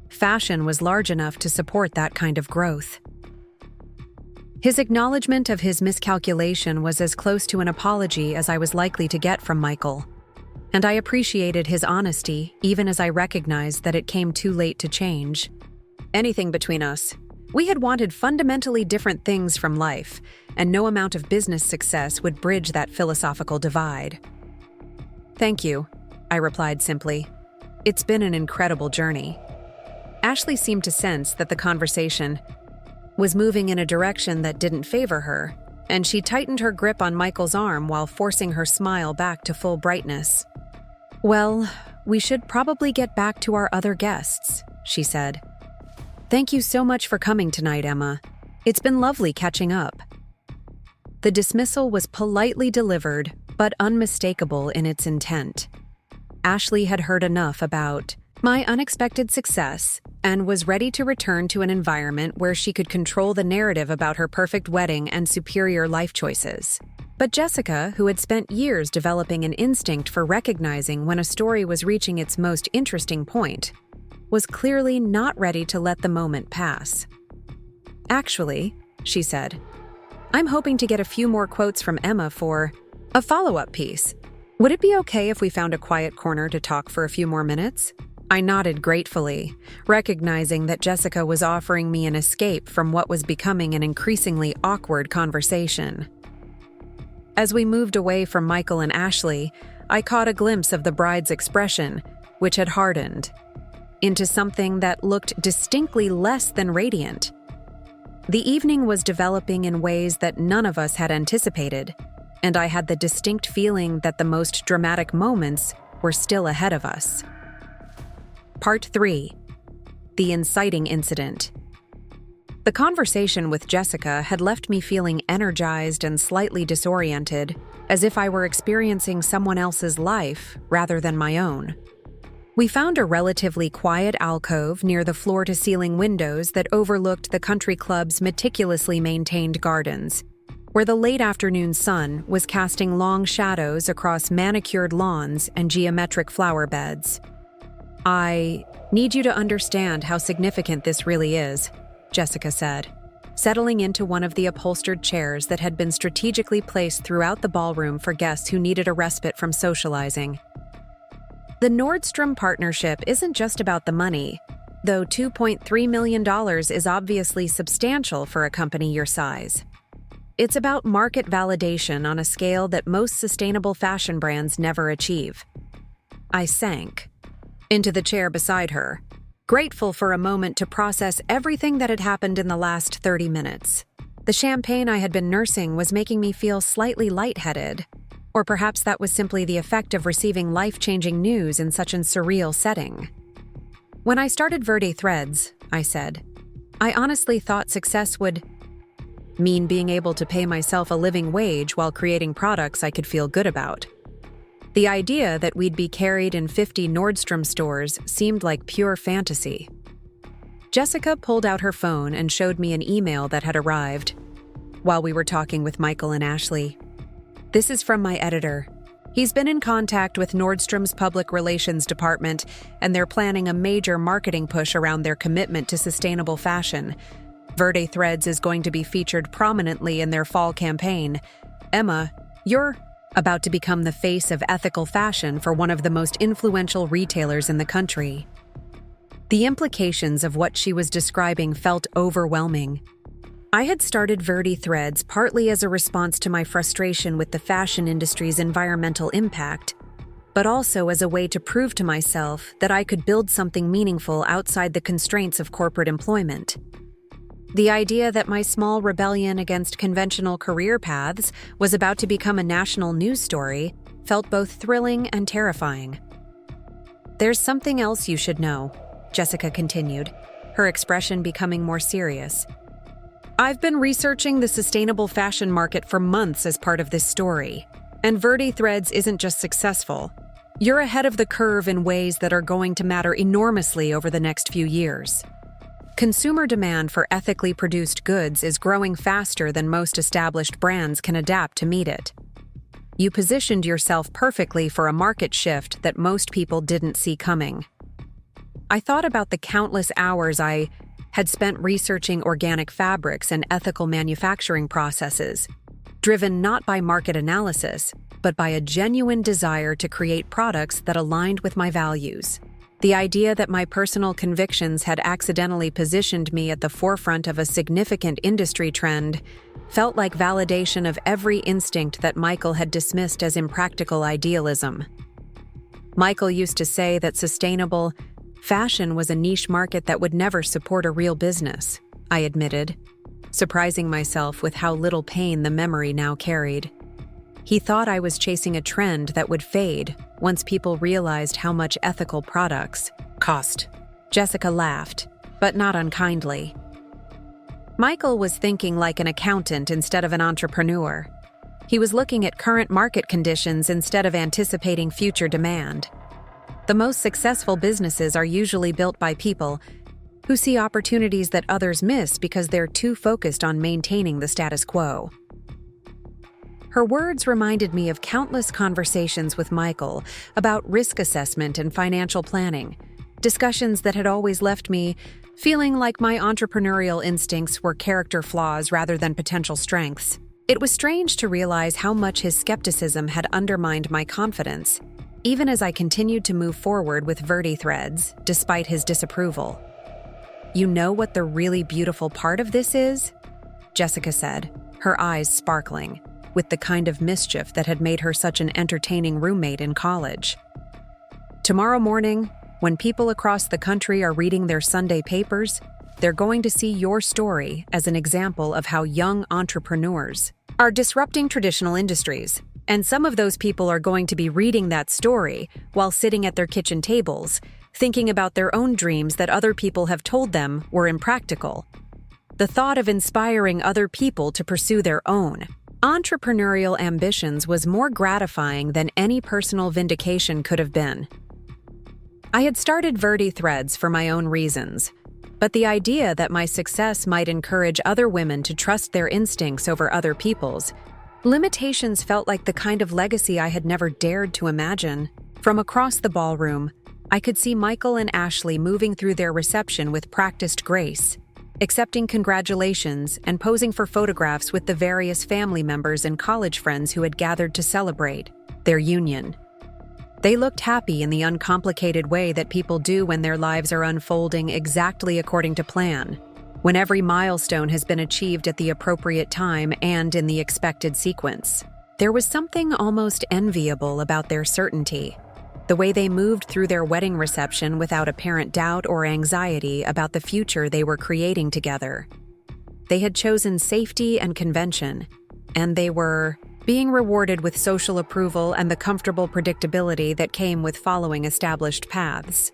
Speaker 1: fashion was large enough to support that kind of growth." His acknowledgement of his miscalculation was as close to an apology as I was likely to get from Michael, and I appreciated his honesty even as I recognized that it came too late to change anything between us. We had wanted fundamentally different things from life, and no amount of business success would bridge that philosophical divide. "Thank you," I replied simply. "It's been an incredible journey." Ashley seemed to sense that the conversation was moving in a direction that didn't favor her, and she tightened her grip on Michael's arm while forcing her smile back to full brightness. "Well, we should probably get back to our other guests," she said. "Thank you so much for coming tonight, Emma. It's been lovely catching up." The dismissal was politely delivered, but unmistakable in its intent. Ashley had heard enough about my unexpected success, and was ready to return to an environment where she could control the narrative about her perfect wedding and superior life choices. But Jessica, who had spent years developing an instinct for recognizing when a story was reaching its most interesting point, was clearly not ready to let the moment pass. "Actually," she said, "I'm hoping to get a few more quotes from Emma for a follow-up piece. Would it be okay if we found a quiet corner to talk for a few more minutes?" I nodded gratefully, recognizing that Jessica was offering me an escape from what was becoming an increasingly awkward conversation. As we moved away from Michael and Ashley, I caught a glimpse of the bride's expression, which had hardened into something that looked distinctly less than radiant. The evening was developing in ways that none of us had anticipated, and I had the distinct feeling that the most dramatic moments were still ahead of us. Part 3. The Inciting Incident. The conversation with Jessica had left me feeling energized and slightly disoriented, as if I were experiencing someone else's life rather than my own. We found a relatively quiet alcove near the floor-to-ceiling windows that overlooked the country club's meticulously maintained gardens, where the late afternoon sun was casting long shadows across manicured lawns and geometric flower beds. "I need you to understand how significant this really is," Jessica said, settling into one of the upholstered chairs that had been strategically placed throughout the ballroom for guests who needed a respite from socializing. "The Nordstrom partnership isn't just about the money, though $2.3 million is obviously substantial for a company your size. It's about market validation on a scale that most sustainable fashion brands never achieve." I sank into the chair beside her, grateful for a moment to process everything that had happened in the last 30 minutes. The champagne I had been nursing was making me feel slightly lightheaded, or perhaps that was simply the effect of receiving life-changing news in such a surreal setting. "When I started Verde Threads," I said, "I honestly thought success would mean being able to pay myself a living wage while creating products I could feel good about. The idea that we'd be carried in 50 Nordstrom stores seemed like pure fantasy." Jessica pulled out her phone and showed me an email that had arrived while we were talking with Michael and Ashley. "This is from my editor. He's been in contact with Nordstrom's public relations department, and they're planning a major marketing push around their commitment to sustainable fashion. Verde Threads is going to be featured prominently in their fall campaign. Emma, you're about to become the face of ethical fashion for one of the most influential retailers in the country." The implications of what she was describing felt overwhelming. I had started Verde Threads partly as a response to my frustration with the fashion industry's environmental impact, but also as a way to prove to myself that I could build something meaningful outside the constraints of corporate employment. The idea that my small rebellion against conventional career paths was about to become a national news story felt both thrilling and terrifying. "There's something else you should know," Jessica continued, her expression becoming more serious. "I've been researching the sustainable fashion market for months as part of this story, and Verde Threads isn't just successful. You're ahead of the curve in ways that are going to matter enormously over the next few years. Consumer demand for ethically produced goods is growing faster than most established brands can adapt to meet it. You positioned yourself perfectly for a market shift that most people didn't see coming." I thought about the countless hours I had spent researching organic fabrics and ethical manufacturing processes, driven not by market analysis, but by a genuine desire to create products that aligned with my values. The idea that my personal convictions had accidentally positioned me at the forefront of a significant industry trend felt like validation of every instinct that Michael had dismissed as impractical idealism. Michael used to say that sustainable fashion was a niche market that would never support a real business, I admitted, surprising myself with how little pain the memory now carried. He thought I was chasing a trend that would fade once people realized how much ethical products cost. Jessica laughed, but not unkindly. Michael was thinking like an accountant instead of an entrepreneur. He was looking at current market conditions instead of anticipating future demand. The most successful businesses are usually built by people who see opportunities that others miss because they're too focused on maintaining the status quo. Her words reminded me of countless conversations with Michael about risk assessment and financial planning, discussions that had always left me feeling like my entrepreneurial instincts were character flaws rather than potential strengths. It was strange to realize how much his skepticism had undermined my confidence, even as I continued to move forward with Verdi threads, despite his disapproval. "You know what the really beautiful part of this is?" Jessica said, her eyes sparkling, with the kind of mischief that had made her such an entertaining roommate in college. "Tomorrow morning, when people across the country are reading their Sunday papers, they're going to see your story as an example of how young entrepreneurs are disrupting traditional industries. And some of those people are going to be reading that story while sitting at their kitchen tables, thinking about their own dreams that other people have told them were impractical. The thought of inspiring other people to pursue their own entrepreneurial ambitions was more gratifying than any personal vindication could have been. I had started Verdi Threads for my own reasons, but the idea that my success might encourage other women to trust their instincts over other people's limitations felt like the kind of legacy I had never dared to imagine. From across the ballroom, I could see Michael and Ashley moving through their reception with practiced grace, accepting congratulations and posing for photographs with the various family members and college friends who had gathered to celebrate their union. They looked happy in the uncomplicated way that people do when their lives are unfolding exactly according to plan, when every milestone has been achieved at the appropriate time and in the expected sequence. There was something almost enviable about their certainty, the way they moved through their wedding reception without apparent doubt or anxiety about the future they were creating together. They had chosen safety and convention, and they were being rewarded with social approval and the comfortable predictability that came with following established paths.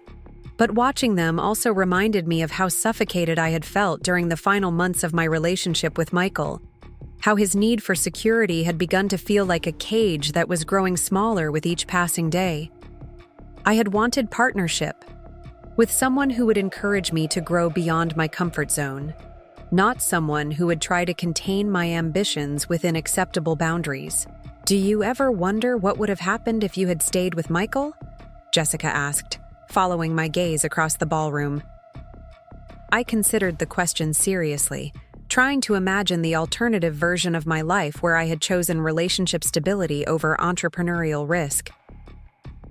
Speaker 1: But watching them also reminded me of how suffocated I had felt during the final months of my relationship with Michael, how his need for security had begun to feel like a cage that was growing smaller with each passing day. I had wanted partnership, with someone who would encourage me to grow beyond my comfort zone, not someone who would try to contain my ambitions within acceptable boundaries. "Do you ever wonder what would have happened if you had stayed with Michael?" Jessica asked, following my gaze across the ballroom. I considered the question seriously, trying to imagine the alternative version of my life where I had chosen relationship stability over entrepreneurial risk.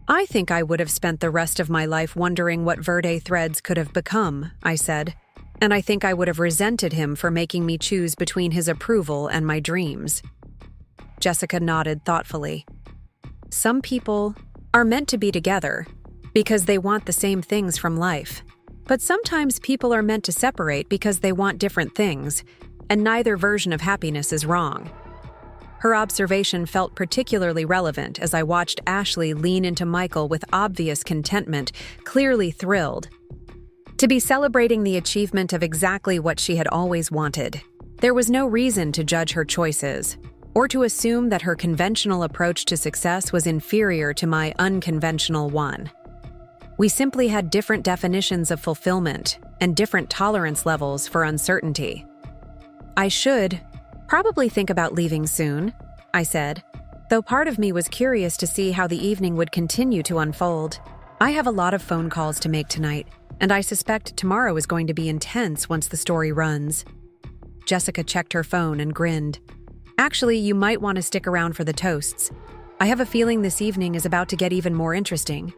Speaker 1: "I think I would have spent the rest of my life wondering what Verdi Threads could have become," I said, "and I think I would have resented him for making me choose between his approval and my dreams." Jessica nodded thoughtfully. "Some people are meant to be together because they want the same things from life. But sometimes people are meant to separate because they want different things, and neither version of happiness is wrong." Her observation felt particularly relevant as I watched Ashley lean into Michael with obvious contentment, clearly thrilled to be celebrating the achievement of exactly what she had always wanted. There was no reason to judge her choices, or to assume that her conventional approach to success was inferior to my unconventional one. We simply had different definitions of fulfillment and different tolerance levels for uncertainty. "I should probably think about leaving soon," I said, though part of me was curious to see how the evening would continue to unfold. "I have a lot of phone calls to make tonight, and I suspect tomorrow is going to be intense once the story runs." Jessica checked her phone and grinned. "Actually, you might want to stick around for the toasts. I have a feeling this evening is about to get even more interesting."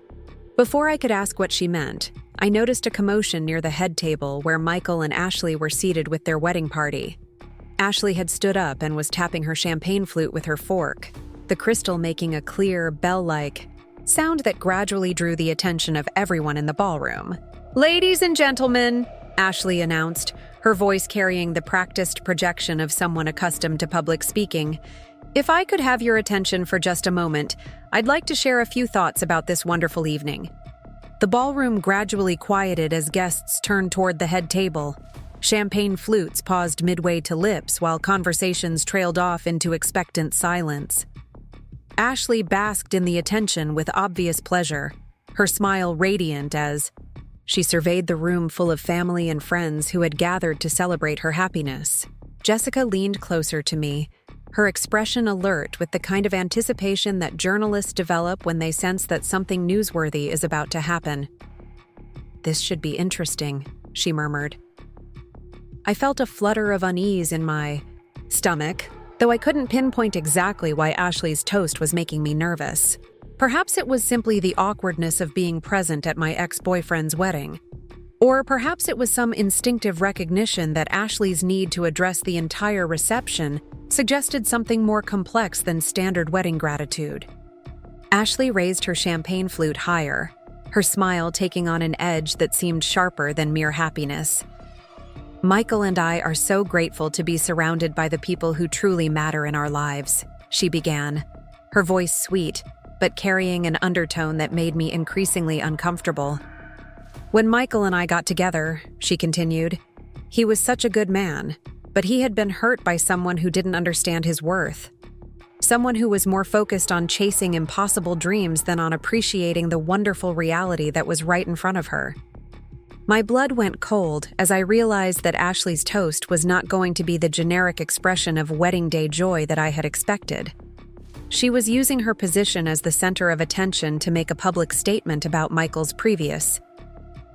Speaker 1: Before I could ask what she meant, I noticed a commotion near the head table where Michael and Ashley were seated with their wedding party. Ashley had stood up and was tapping her champagne flute with her fork, the crystal making a clear, bell-like sound that gradually drew the attention of everyone in the ballroom. "Ladies and gentlemen," Ashley announced, her voice carrying the practiced projection of someone accustomed to public speaking, "if I could have your attention for just a moment, I'd like to share a few thoughts about this wonderful evening." The ballroom gradually quieted as guests turned toward the head table. Champagne flutes paused midway to lips while conversations trailed off into expectant silence. Ashley basked in the attention with obvious pleasure, her smile radiant as she surveyed the room full of family and friends who had gathered to celebrate her happiness. Jessica leaned closer to me, her expression alert with the kind of anticipation that journalists develop when they sense that something newsworthy is about to happen. "This should be interesting," she murmured. I felt a flutter of unease in my stomach, though I couldn't pinpoint exactly why Ashley's toast was making me nervous. Perhaps it was simply the awkwardness of being present at my ex-boyfriend's wedding. Or perhaps it was some instinctive recognition that Ashley's need to address the entire reception suggested something more complex than standard wedding gratitude. Ashley raised her champagne flute higher, her smile taking on an edge that seemed sharper than mere happiness. "Michael and I are so grateful to be surrounded by the people who truly matter in our lives," she began, her voice sweet, but carrying an undertone that made me increasingly uncomfortable. "When Michael and I got together," she continued, "he was such a good man, but he had been hurt by someone who didn't understand his worth. Someone who was more focused on chasing impossible dreams than on appreciating the wonderful reality that was right in front of her." My blood went cold as I realized that Ashley's toast was not going to be the generic expression of wedding day joy that I had expected. She was using her position as the center of attention to make a public statement about Michael's previous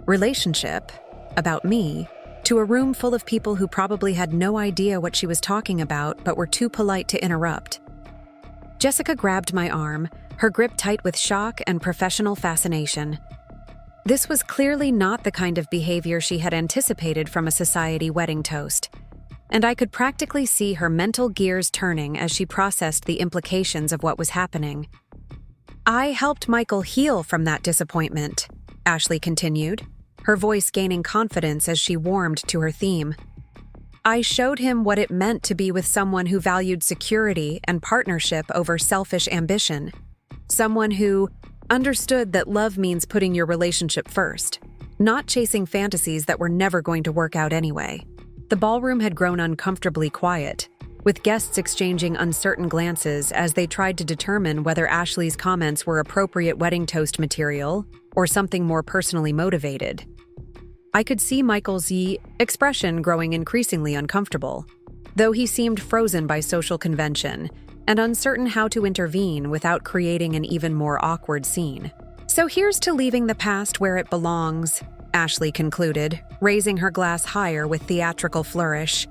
Speaker 1: relationship, about me, to a room full of people who probably had no idea what she was talking about but were too polite to interrupt. Jessica grabbed my arm, her grip tight with shock and professional fascination. This was clearly not the kind of behavior she had anticipated from a society wedding toast, and I could practically see her mental gears turning as she processed the implications of what was happening. "I helped Michael heal from that disappointment," Ashley continued, her voice gaining confidence as she warmed to her theme. "I showed him what it meant to be with someone who valued security and partnership over selfish ambition, someone who understood that love means putting your relationship first, not chasing fantasies that were never going to work out anyway." The ballroom had grown uncomfortably quiet, with guests exchanging uncertain glances as they tried to determine whether Ashley's comments were appropriate wedding toast material or something more personally motivated. I could see Michael's expression growing increasingly uncomfortable, though he seemed frozen by social convention and uncertain how to intervene without creating an even more awkward scene. "So here's to leaving the past where it belongs," Ashley concluded, raising her glass higher with theatrical flourish.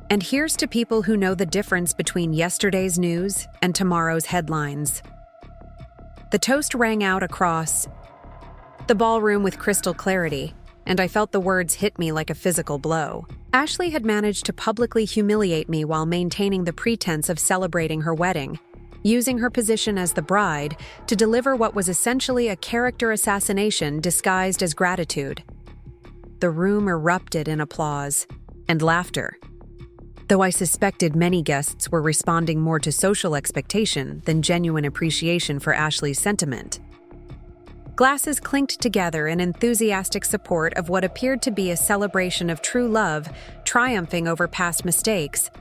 Speaker 1: "And here's to people who know the difference between yesterday's news and tomorrow's headlines." The toast rang out across the ballroom with crystal clarity, and I felt the words hit me like a physical blow. Ashley had managed to publicly humiliate me while maintaining the pretense of celebrating her wedding, using her position as the bride to deliver what was essentially a character assassination disguised as gratitude. The room erupted in applause and laughter, though I suspected many guests were responding more to social expectation than genuine appreciation for Ashley's sentiment. Glasses clinked together in enthusiastic support of what appeared to be a celebration of true love triumphing over past mistakes,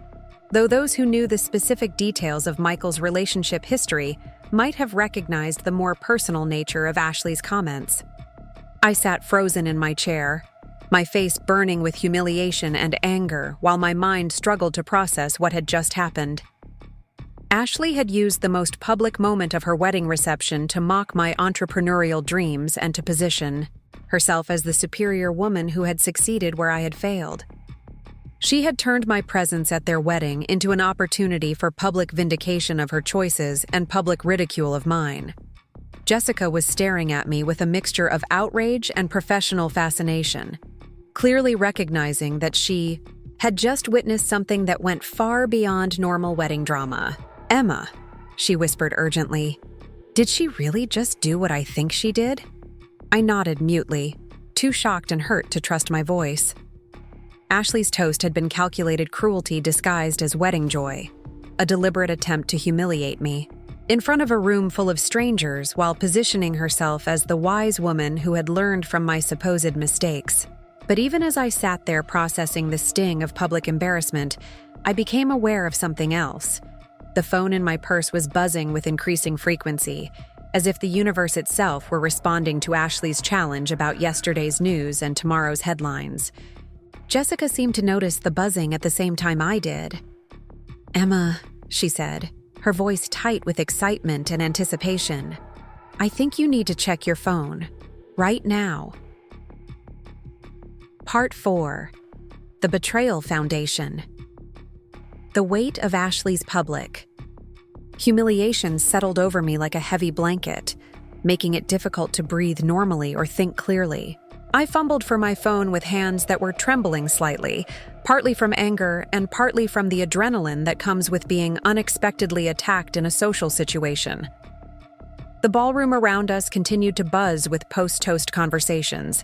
Speaker 1: though those who knew the specific details of Michael's relationship history might have recognized the more personal nature of Ashley's comments. I sat frozen in my chair, my face burning with humiliation and anger while my mind struggled to process what had just happened. Ashley had used the most public moment of her wedding reception to mock my entrepreneurial dreams and to position herself as the superior woman who had succeeded where I had failed. She had turned my presence at their wedding into an opportunity for public vindication of her choices and public ridicule of mine. Jessica was staring at me with a mixture of outrage and professional fascination, clearly recognizing that she had just witnessed something that went far beyond normal wedding drama. "Emma," she whispered urgently, "did she really just do what I think she did?" I nodded mutely, too shocked and hurt to trust my voice. Ashley's toast had been calculated cruelty disguised as wedding joy, a deliberate attempt to humiliate me, in front of a room full of strangers while positioning herself as the wise woman who had learned from my supposed mistakes. But even as I sat there processing the sting of public embarrassment, I became aware of something else. The phone in my purse was buzzing with increasing frequency, as if the universe itself were responding to Ashley's challenge about yesterday's news and tomorrow's headlines. Jessica seemed to notice the buzzing at the same time I did. "Emma," she said, her voice tight with excitement and anticipation, "I think you need to check your phone. Right now." Part 4. The Betrayal Foundation. The weight of Ashley's public. Humiliation settled over me like a heavy blanket, making it difficult to breathe normally or think clearly. I fumbled for my phone with hands that were trembling slightly, partly from anger and partly from the adrenaline that comes with being unexpectedly attacked in a social situation. The ballroom around us continued to buzz with post-toast conversations,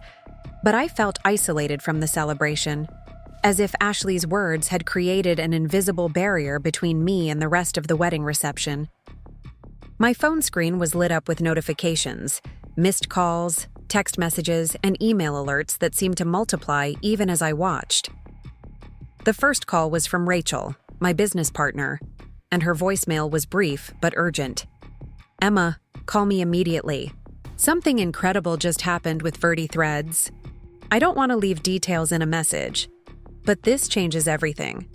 Speaker 1: but I felt isolated from the celebration, as if Ashley's words had created an invisible barrier between me and the rest of the wedding reception. My phone screen was lit up with notifications, missed calls, text messages, and email alerts that seemed to multiply even as I watched. The first call was from Rachel, my business partner, and her voicemail was brief but urgent. "Emma, call me immediately. Something incredible just happened with Verdi Threads. I don't want to leave details in a message, but this changes everything."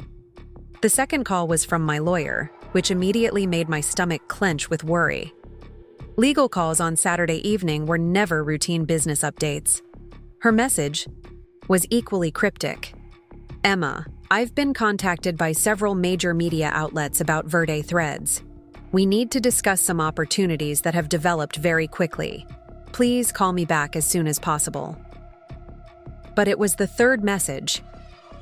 Speaker 1: The second call was from my lawyer, which immediately made my stomach clench with worry. Legal calls on Saturday evening were never routine business updates. Her message was equally cryptic. "Emma, I've been contacted by several major media outlets about Verdi Threads. We need to discuss some opportunities that have developed very quickly. Please call me back as soon as possible." But it was the third message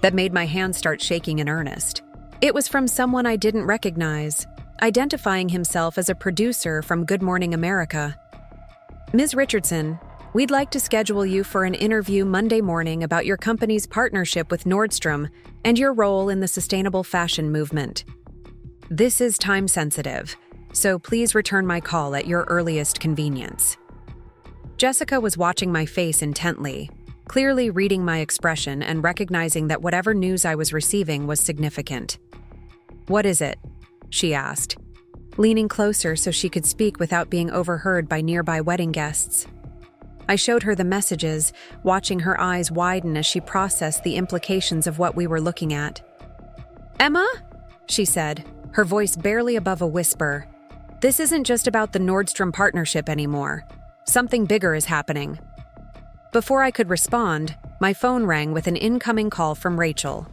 Speaker 1: that made my hands start shaking in earnest. It was from someone I didn't recognize, identifying himself as a producer from Good Morning America. "Ms. Richardson, we'd like to schedule you for an interview Monday morning about your company's partnership with Nordstrom and your role in the sustainable fashion movement. This is time-sensitive, so please return my call at your earliest convenience." Jessica was watching my face intently, clearly reading my expression and recognizing that whatever news I was receiving was significant. "What is it?" she asked, leaning closer so she could speak without being overheard by nearby wedding guests. I showed her the messages, watching her eyes widen as she processed the implications of what we were looking at. "Emma?" she said, her voice barely above a whisper. "This isn't just about the Nordstrom partnership anymore. Something bigger is happening." Before I could respond, my phone rang with an incoming call from Rachel.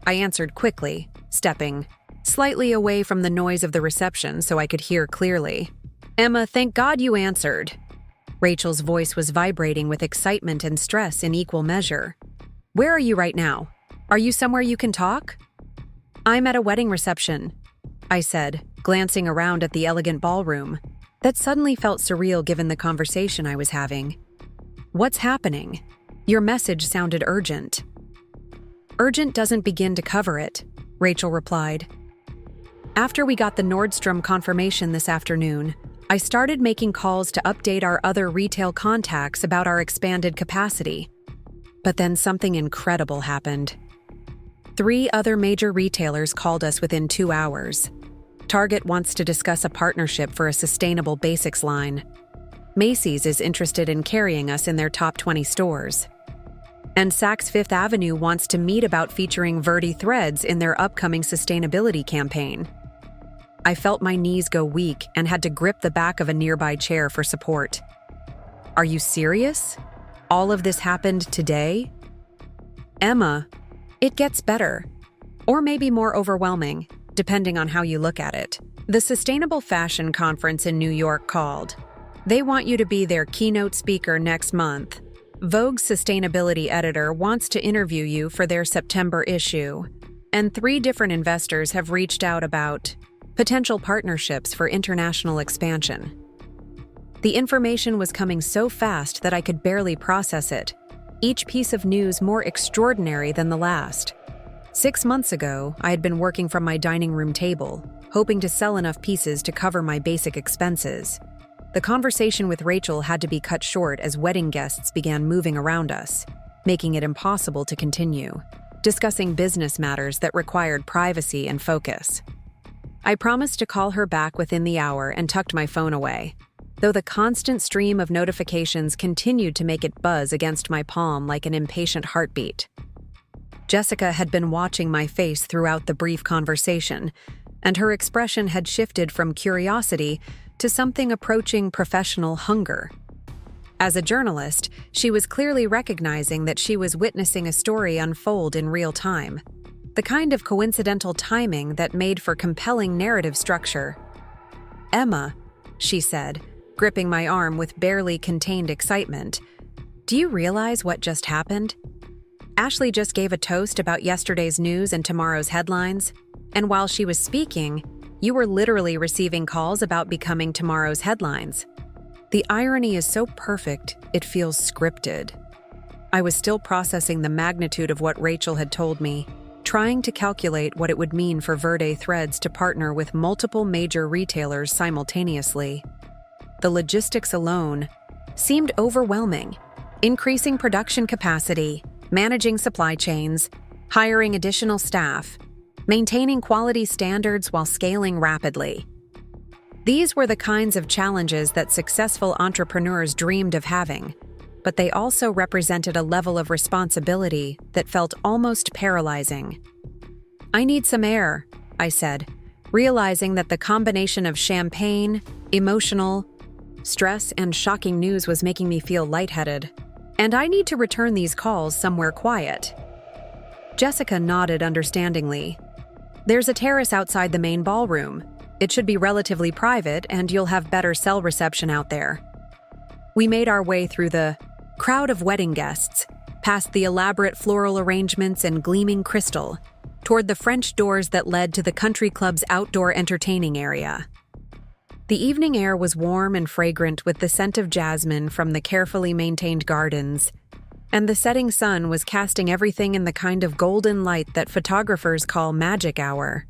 Speaker 1: I answered quickly, stepping slightly away from the noise of the reception so I could hear clearly. "Emma, thank God you answered." Rachel's voice was vibrating with excitement and stress in equal measure. "Where are you right now? Are you somewhere you can talk?" "I'm at a wedding reception," I said, glancing around at the elegant ballroom. That suddenly felt surreal given the conversation I was having. "What's happening? Your message sounded urgent." "Urgent doesn't begin to cover it," Rachel replied. "After we got the Nordstrom confirmation this afternoon, I started making calls to update our other retail contacts about our expanded capacity. But then something incredible happened. 3 other major retailers called us within 2 hours. Target wants to discuss a partnership for a sustainable basics line. Macy's is interested in carrying us in their top 20 stores. And Saks Fifth Avenue wants to meet about featuring Verdi Threads in their upcoming sustainability campaign." I felt my knees go weak and had to grip the back of a nearby chair for support. "Are you serious? All of this happened today?" "Emma, it gets better. Or maybe more overwhelming, depending on how you look at it. The Sustainable Fashion Conference in New York called. They want you to be their keynote speaker next month. Vogue's sustainability editor wants to interview you for their September issue. And 3 different investors have reached out about potential partnerships for international expansion." The information was coming so fast that I could barely process it, each piece of news more extraordinary than the last. 6 months ago, I had been working from my dining room table, hoping to sell enough pieces to cover my basic expenses. The conversation with Rachel had to be cut short as wedding guests began moving around us, making it impossible to continue, discussing business matters that required privacy and focus. I promised to call her back within the hour and tucked my phone away. though the constant stream of notifications continued to make it buzz against my palm like an impatient heartbeat. Jessica had been watching my face throughout the brief conversation, and her expression had shifted from curiosity to something approaching professional hunger. As a journalist, she was clearly recognizing that she was witnessing a story unfold in real time, the kind of coincidental timing that made for compelling narrative structure. "Emma," she said, gripping my arm with barely contained excitement, "do you realize what just happened? Ashley just gave a toast about yesterday's news and tomorrow's headlines, and while she was speaking, you were literally receiving calls about becoming tomorrow's headlines. The irony is so perfect, it feels scripted." I was still processing the magnitude of what Rachel had told me, trying to calculate what it would mean for Verde Threads to partner with multiple major retailers simultaneously. The logistics alone seemed overwhelming. Increasing production capacity, managing supply chains, hiring additional staff, maintaining quality standards while scaling rapidly. These were the kinds of challenges that successful entrepreneurs dreamed of having, but they also represented a level of responsibility that felt almost paralyzing. "I need some air," I said, realizing that the combination of champagne, emotional stress, and shocking news was making me feel lightheaded. "And I need to return these calls somewhere quiet." Jessica nodded understandingly. "There's a terrace outside the main ballroom. It should be relatively private, and you'll have better cell reception out there." We made our way through the crowd of wedding guests, past the elaborate floral arrangements and gleaming crystal, toward the French doors that led to the country club's outdoor entertaining area. The evening air was warm and fragrant with the scent of jasmine from the carefully maintained gardens, and the setting sun was casting everything in the kind of golden light that photographers call magic hour.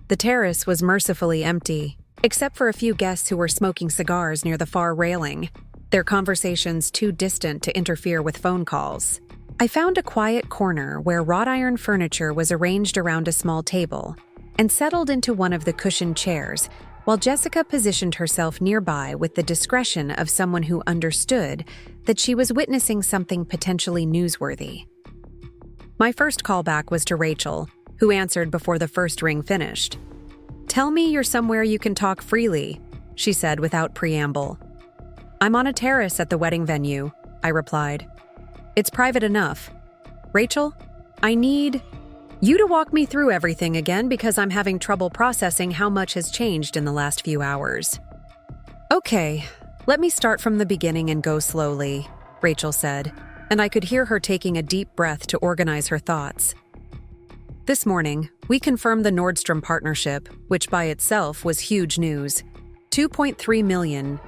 Speaker 1: The terrace was mercifully empty, except for a few guests who were smoking cigars near the far railing, their conversations too distant to interfere with phone calls. I found a quiet corner where wrought iron furniture was arranged around a small table, and settled into one of the cushioned chairs, while Jessica positioned herself nearby with the discretion of someone who understood that she was witnessing something potentially newsworthy. My first callback was to Rachel, who answered before the first ring finished. "Tell me you're somewhere you can talk freely," she said without preamble. "I'm on a terrace at the wedding venue," I replied. "It's private enough. Rachel, I need you to walk me through everything again because I'm having trouble processing how much has changed in the last few hours." "Okay, let me start from the beginning and go slowly," Rachel said, and I could hear her taking a deep breath to organize her thoughts. "This morning, we confirmed the Nordstrom partnership, which by itself was huge news. $2.3 million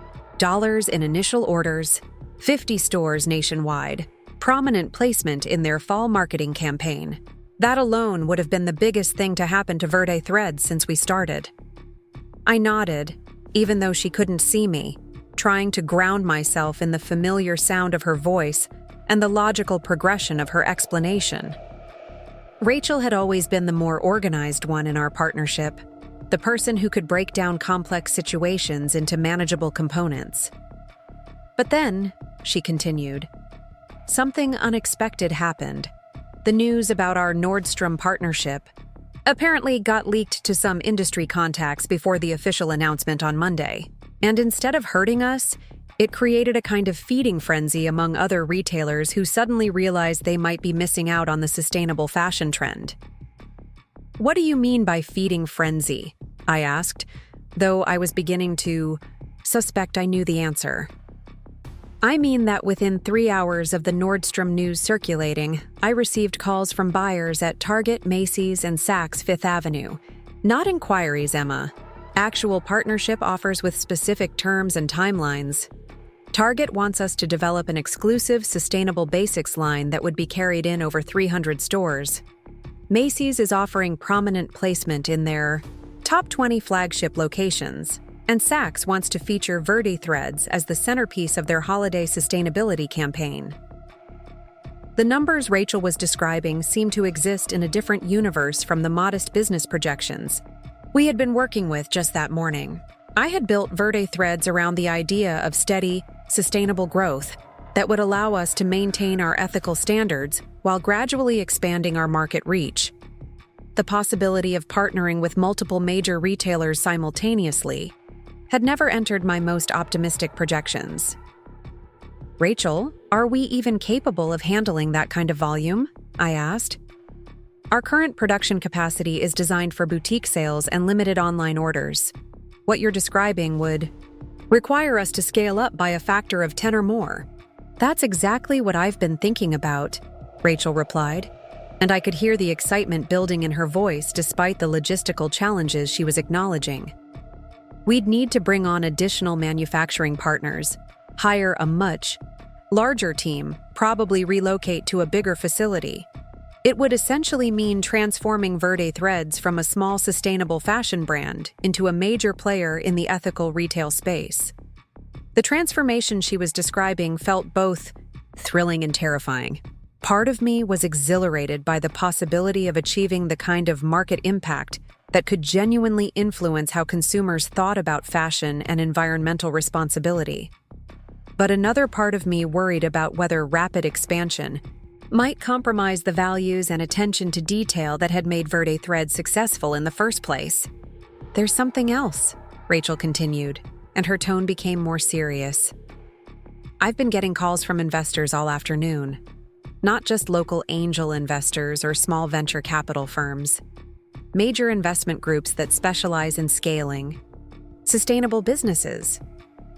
Speaker 1: in initial orders, 50 stores nationwide, prominent placement in their fall marketing campaign. That alone would have been the biggest thing to happen to Verde Threads since we started." I nodded, even though she couldn't see me, trying to ground myself in the familiar sound of her voice and the logical progression of her explanation. Rachel had always been the more organized one in our partnership, the person who could break down complex situations into manageable components. "But then," she continued, "something unexpected happened. The news about our Nordstrom partnership apparently got leaked to some industry contacts before the official announcement on Monday, and instead of hurting us, it created a kind of feeding frenzy among other retailers who suddenly realized they might be missing out on the sustainable fashion trend." "What do you mean by feeding frenzy?" I asked, though I was beginning to suspect I knew the answer. "I mean that within 3 hours of the Nordstrom news circulating, I received calls from buyers at Target, Macy's, and Saks Fifth Avenue. Not inquiries, Emma. Actual partnership offers with specific terms and timelines. Target wants us to develop an exclusive Sustainable Basics line that would be carried in over 300 stores. Macy's is offering prominent placement in their top 20 flagship locations, and Saks wants to feature Verde Threads as the centerpiece of their holiday sustainability campaign." The numbers Rachel was describing seemed to exist in a different universe from the modest business projections we had been working with just that morning. I had built Verde Threads around the idea of steady, sustainable growth that would allow us to maintain our ethical standards while gradually expanding our market reach. The possibility of partnering with multiple major retailers simultaneously had never entered my most optimistic projections. Rachel, are we even capable of handling that kind of volume? I asked. Our current production capacity is designed for boutique sales and limited online orders. What you're describing would require us to scale up by a factor of 10 or more. That's exactly what I've been thinking about, Rachel replied, and I could hear the excitement building in her voice despite the logistical challenges she was acknowledging. We'd need to bring on additional manufacturing partners, hire a much larger team, probably relocate to a bigger facility. It would essentially mean transforming Verde Threads from a small sustainable fashion brand into a major player in the ethical retail space. The transformation she was describing felt both thrilling and terrifying. Part of me was exhilarated by the possibility of achieving the kind of market impact that could genuinely influence how consumers thought about fashion and environmental responsibility. But another part of me worried about whether rapid expansion might compromise the values and attention to detail that had made Verde Threads successful in the first place. There's something else, Rachel continued, and her tone became more serious. I've been getting calls from investors all afternoon, not just local angel investors or small venture capital firms. Major investment groups that specialize in scaling sustainable businesses.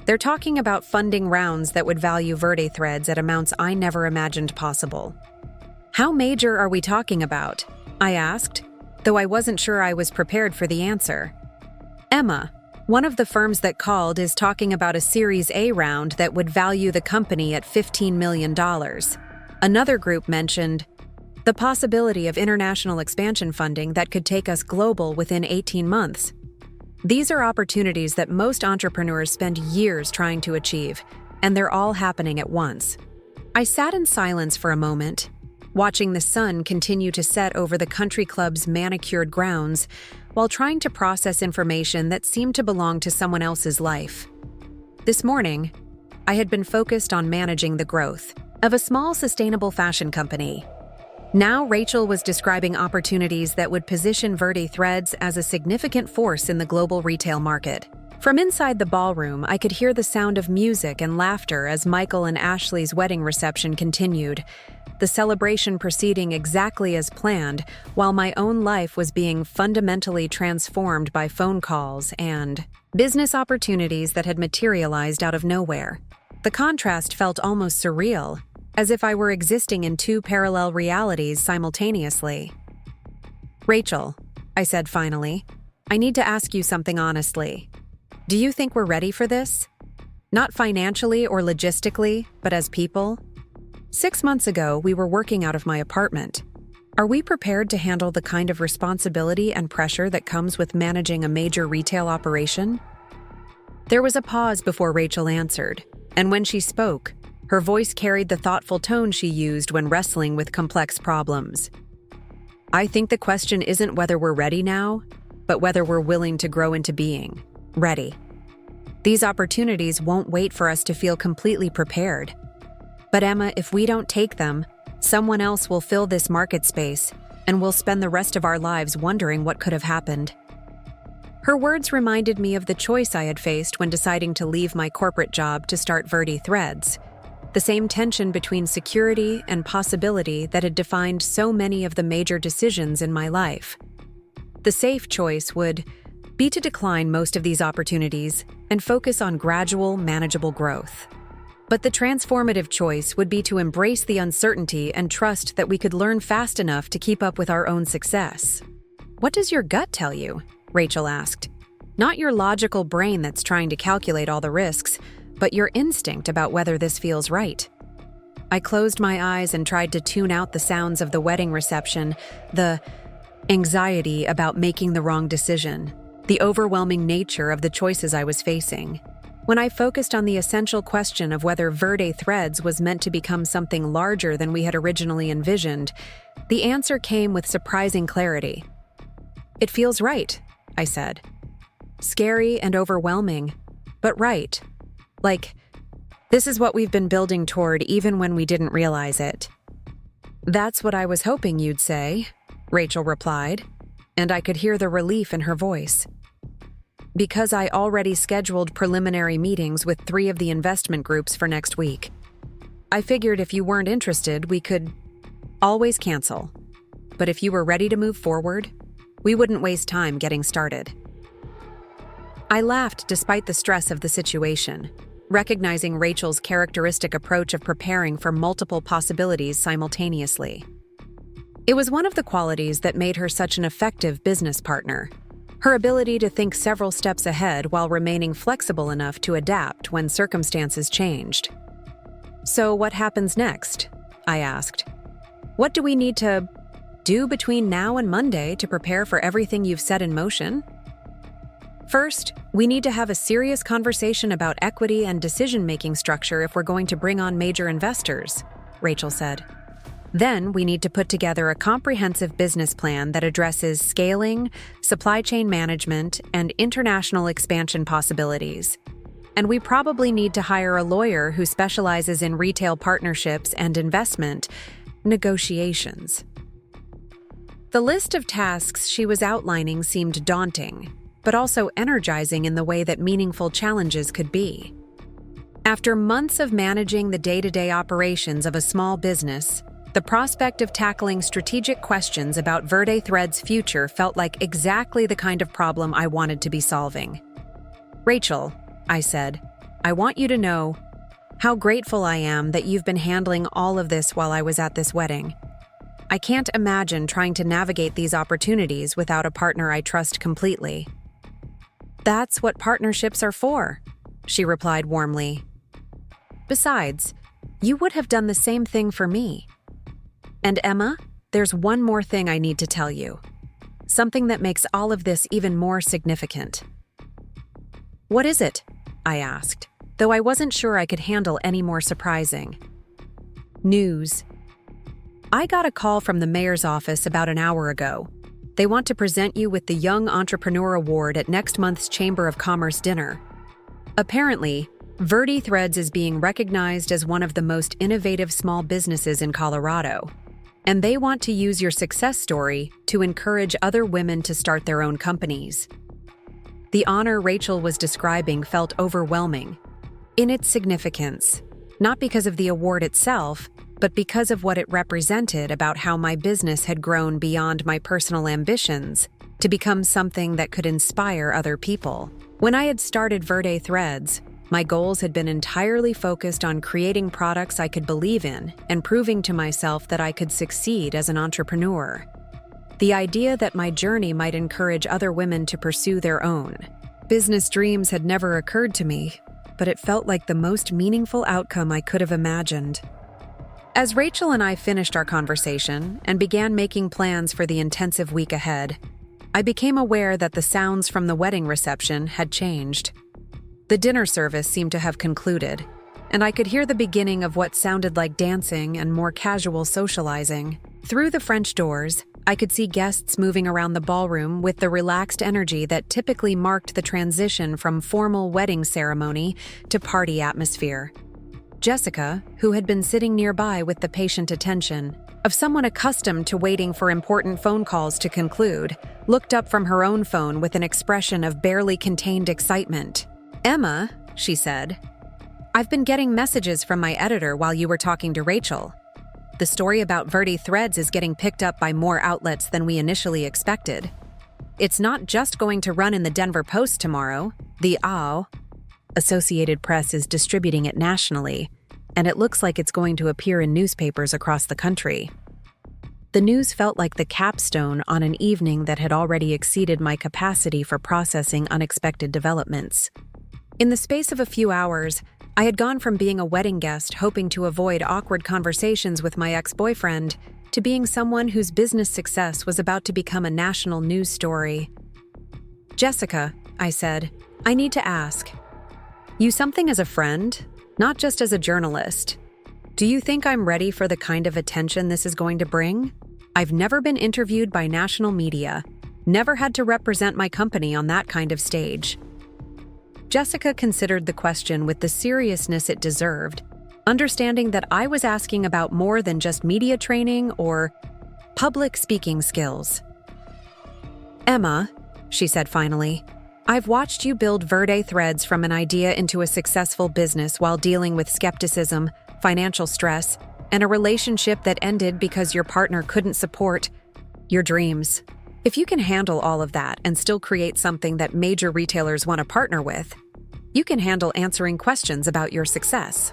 Speaker 1: They're talking about funding rounds that would value Verde Threads at amounts I never imagined possible. How major are we talking about? I asked, though I wasn't sure I was prepared for the answer. Emma, one of the firms that called, is talking about a Series A round that would value the company at $15 million. Another group mentioned the possibility of international expansion funding that could take us global within 18 months. These are opportunities that most entrepreneurs spend years trying to achieve, and they're all happening at once. I sat in silence for a moment, watching the sun continue to set over the country club's manicured grounds while trying to process information that seemed to belong to someone else's life. This morning, I had been focused on managing the growth of a small sustainable fashion company. Now Rachel was describing opportunities that would position Verde Threads as a significant force in the global retail market. From inside the ballroom, I could hear the sound of music and laughter as Michael and Ashley's wedding reception continued, the celebration proceeding exactly as planned, while my own life was being fundamentally transformed by phone calls and business opportunities that had materialized out of nowhere. The contrast felt almost surreal, as if I were existing in two parallel realities simultaneously. Rachel, I said finally, I need to ask you something honestly. Do you think we're ready for this? Not financially or logistically, but as people? 6 months ago, we were working out of my apartment. Are we prepared to handle the kind of responsibility and pressure that comes with managing a major retail operation? There was a pause before Rachel answered, and when she spoke, her voice carried the thoughtful tone she used when wrestling with complex problems. I think the question isn't whether we're ready now, but whether we're willing to grow into being ready. These opportunities won't wait for us to feel completely prepared. But Emma, if we don't take them, someone else will fill this market space, and we'll spend the rest of our lives wondering what could have happened. Her words reminded me of the choice I had faced when deciding to leave my corporate job to start Verde Threads. The same tension between security and possibility that had defined so many of the major decisions in my life. The safe choice would be to decline most of these opportunities and focus on gradual, manageable growth. But the transformative choice would be to embrace the uncertainty and trust that we could learn fast enough to keep up with our own success. What does your gut tell you? Rachel asked. Not your logical brain that's trying to calculate all the risks, but your instinct about whether this feels right. I closed my eyes and tried to tune out the sounds of the wedding reception, the anxiety about making the wrong decision, the overwhelming nature of the choices I was facing. When I focused on the essential question of whether Verde Threads was meant to become something larger than we had originally envisioned, the answer came with surprising clarity. It feels right, I said. Scary and overwhelming, but right. Like, this is what we've been building toward even when we didn't realize it. That's what I was hoping you'd say, Rachel replied, and I could hear the relief in her voice. Because I already scheduled preliminary meetings with 3 of the investment groups for next week. I figured if you weren't interested, we could always cancel. But if you were ready to move forward, we wouldn't waste time getting started. I laughed despite the stress of the situation, recognizing Rachel's characteristic approach of preparing for multiple possibilities simultaneously. It was one of the qualities that made her such an effective business partner, her ability to think several steps ahead while remaining flexible enough to adapt when circumstances changed. So what happens next? I asked. What do we need to do between now and Monday to prepare for everything you've set in motion? First, we need to have a serious conversation about equity and decision-making structure if we're going to bring on major investors, Rachel said. Then we need to put together a comprehensive business plan that addresses scaling, supply chain management, and international expansion possibilities. And we probably need to hire a lawyer who specializes in retail partnerships and investment negotiations. The list of tasks she was outlining seemed daunting, but also energizing in the way that meaningful challenges could be. After months of managing the day-to-day operations of a small business, the prospect of tackling strategic questions about Verde Thread's future felt like exactly the kind of problem I wanted to be solving. Rachel, I said, I want you to know how grateful I am that you've been handling all of this while I was at this wedding. I can't imagine trying to navigate these opportunities without a partner I trust completely. That's what partnerships are for, she replied warmly. Besides, you would have done the same thing for me. And Emma, there's one more thing I need to tell you. Something that makes all of this even more significant. What is it? I asked, though I wasn't sure I could handle any more surprising. News. I got a call from the mayor's office about an hour ago. They want to present you with the Young Entrepreneur Award at next month's Chamber of Commerce dinner. Apparently, Verde Threads is being recognized as one of the most innovative small businesses in Colorado, and they want to use your success story to encourage other women to start their own companies. The honor Rachel was describing felt overwhelming in its significance, not because of the award itself, but because of what it represented about how my business had grown beyond my personal ambitions to become something that could inspire other people. When I had started Verde Threads, my goals had been entirely focused on creating products I could believe in and proving to myself that I could succeed as an entrepreneur. The idea that my journey might encourage other women to pursue their own business dreams had never occurred to me, but it felt like the most meaningful outcome I could have imagined. As Rachel and I finished our conversation and began making plans for the intensive week ahead, I became aware that the sounds from the wedding reception had changed. The dinner service seemed to have concluded, and I could hear the beginning of what sounded like dancing and more casual socializing. Through the French doors, I could see guests moving around the ballroom with the relaxed energy that typically marked the transition from formal wedding ceremony to party atmosphere. Jessica, who had been sitting nearby with the patient attention of someone accustomed to waiting for important phone calls to conclude, looked up from her own phone with an expression of barely contained excitement. "Emma," she said, "I've been getting messages from my editor while you were talking to Rachel. The story about Verde Threads is getting picked up by more outlets than we initially expected. It's not just going to run in the Denver Post tomorrow. The Associated Press is distributing it nationally, and it looks like it's going to appear in newspapers across the country." The news felt like the capstone on an evening that had already exceeded my capacity for processing unexpected developments. In the space of a few hours, I had gone from being a wedding guest hoping to avoid awkward conversations with my ex-boyfriend to being someone whose business success was about to become a national news story. "Jessica," I said, "I need to ask you something as a friend, not just as a journalist. Do you think I'm ready for the kind of attention this is going to bring? I've never been interviewed by national media, Never had to represent my company on that kind of stage. Jessica considered the question with the seriousness it deserved, understanding that I was asking about more than just media training or public speaking skills. "Emma," she said finally, "I've watched you build Verde Threads from an idea into a successful business while dealing with skepticism, financial stress, and a relationship that ended because your partner couldn't support your dreams. If you can handle all of that and still create something that major retailers want to partner with, you can handle answering questions about your success."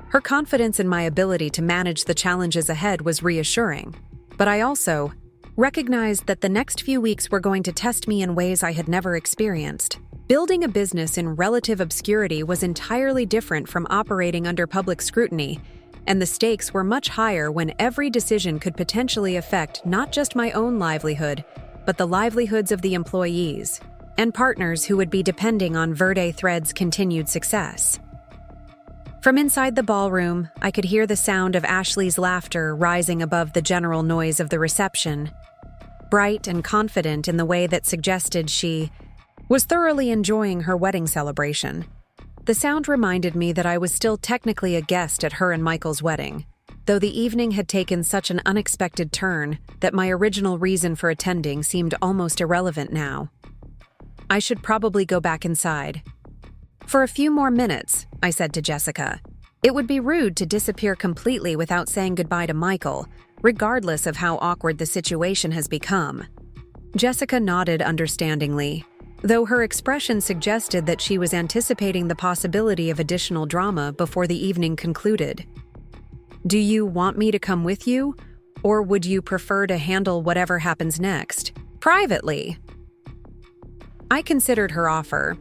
Speaker 1: Her confidence in my ability to manage the challenges ahead was reassuring, but I also recognized that the next few weeks were going to test me in ways I had never experienced. Building a business in relative obscurity was entirely different from operating under public scrutiny, and the stakes were much higher when every decision could potentially affect not just my own livelihood, but the livelihoods of the employees and partners who would be depending on Verde Thread's continued success. From inside the ballroom, I could hear the sound of Ashley's laughter rising above the general noise of the reception, bright and confident in the way that suggested she was thoroughly enjoying her wedding celebration. The sound reminded me that I was still technically a guest at her and Michael's wedding, though the evening had taken such an unexpected turn that my original reason for attending seemed almost irrelevant now. I should probably go back inside. "For a few more minutes," I said to Jessica. "It would be rude to disappear completely without saying goodbye to Michael, regardless of how awkward the situation has become." Jessica nodded understandingly, though her expression suggested that she was anticipating the possibility of additional drama before the evening concluded. "Do you want me to come with you, or would you prefer to handle whatever happens next privately?" I considered her offer,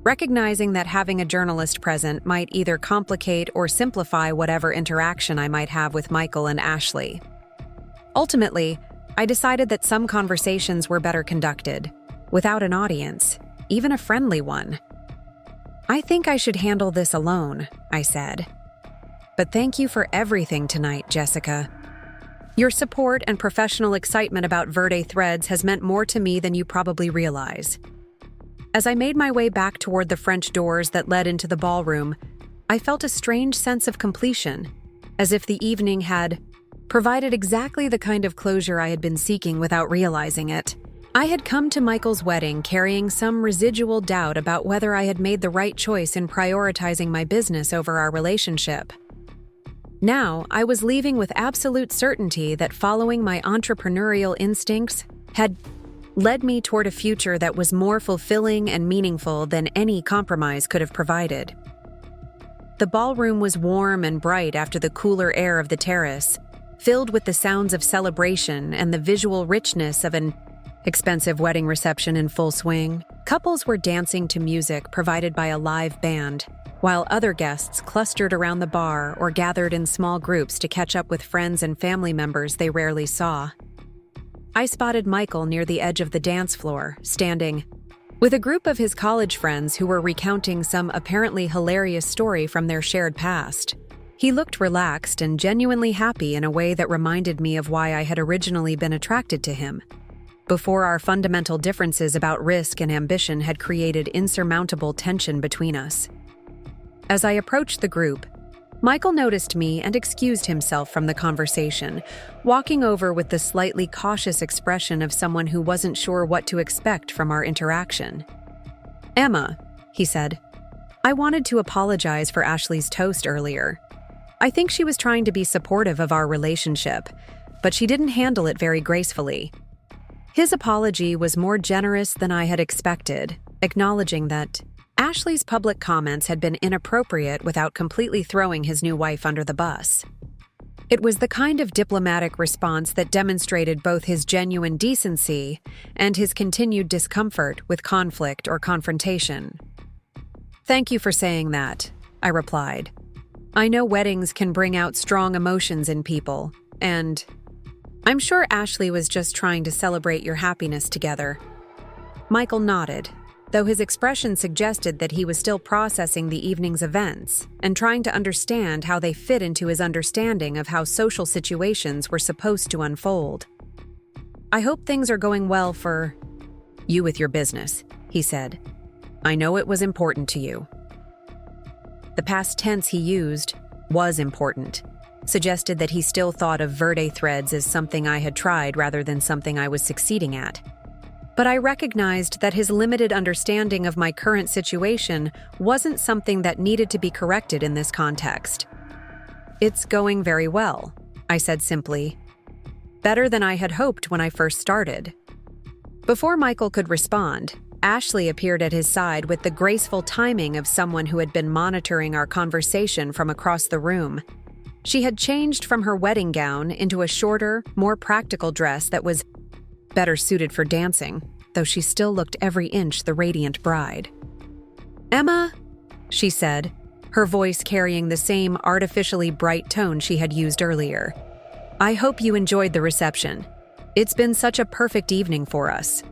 Speaker 1: recognizing that having a journalist present might either complicate or simplify whatever interaction I might have with Michael and Ashley. Ultimately, I decided that some conversations were better conducted without an audience, even a friendly one. "I think I should handle this alone," I said. "But thank you for everything tonight, Jessica. Your support and professional excitement about Verde Threads has meant more to me than you probably realize." As I made my way back toward the French doors that led into the ballroom, I felt a strange sense of completion, as if the evening had provided exactly the kind of closure I had been seeking without realizing it. I had come to Michael's wedding carrying some residual doubt about whether I had made the right choice in prioritizing my business over our relationship. Now, I was leaving with absolute certainty that following my entrepreneurial instincts had led me toward a future that was more fulfilling and meaningful than any compromise could have provided. The ballroom was warm and bright after the cooler air of the terrace, filled with the sounds of celebration and the visual richness of an expensive wedding reception in full swing. Couples were dancing to music provided by a live band, while other guests clustered around the bar or gathered in small groups to catch up with friends and family members they rarely saw. I spotted Michael near the edge of the dance floor, standing with a group of his college friends who were recounting some apparently hilarious story from their shared past. He looked relaxed and genuinely happy in a way that reminded me of why I had originally been attracted to him, before our fundamental differences about risk and ambition had created insurmountable tension between us. As I approached the group, Michael noticed me and excused himself from the conversation, walking over with the slightly cautious expression of someone who wasn't sure what to expect from our interaction. "Emma," he said, "I wanted to apologize for Ashley's toast earlier. I think she was trying to be supportive of our relationship, but she didn't handle it very gracefully." His apology was more generous than I had expected, acknowledging that Ashley's public comments had been inappropriate without completely throwing his new wife under the bus. It was the kind of diplomatic response that demonstrated both his genuine decency and his continued discomfort with conflict or confrontation. "Thank you for saying that," I replied. "I know weddings can bring out strong emotions in people, and I'm sure Ashley was just trying to celebrate your happiness together." Michael nodded, though his expression suggested that he was still processing the evening's events and trying to understand how they fit into his understanding of how social situations were supposed to unfold. I hope things are going well for you with your business, he said. I know it was important to you. The past tense he used, was important, suggested that he still thought of Verde threads as something I had tried rather than something I was succeeding at. But I recognized that his limited understanding of my current situation wasn't something that needed to be corrected in this context. It's going very well, I said simply. Better than I had hoped when I first started. Before Michael could respond, Ashley appeared at his side with the graceful timing of someone who had been monitoring our conversation from across the room. She had changed from her wedding gown into a shorter, more practical dress that was better suited for dancing, though she still looked every inch the radiant bride. "Emma," she said, her voice carrying the same artificially bright tone she had used earlier. "I hope you enjoyed the reception. It's been such a perfect evening for us."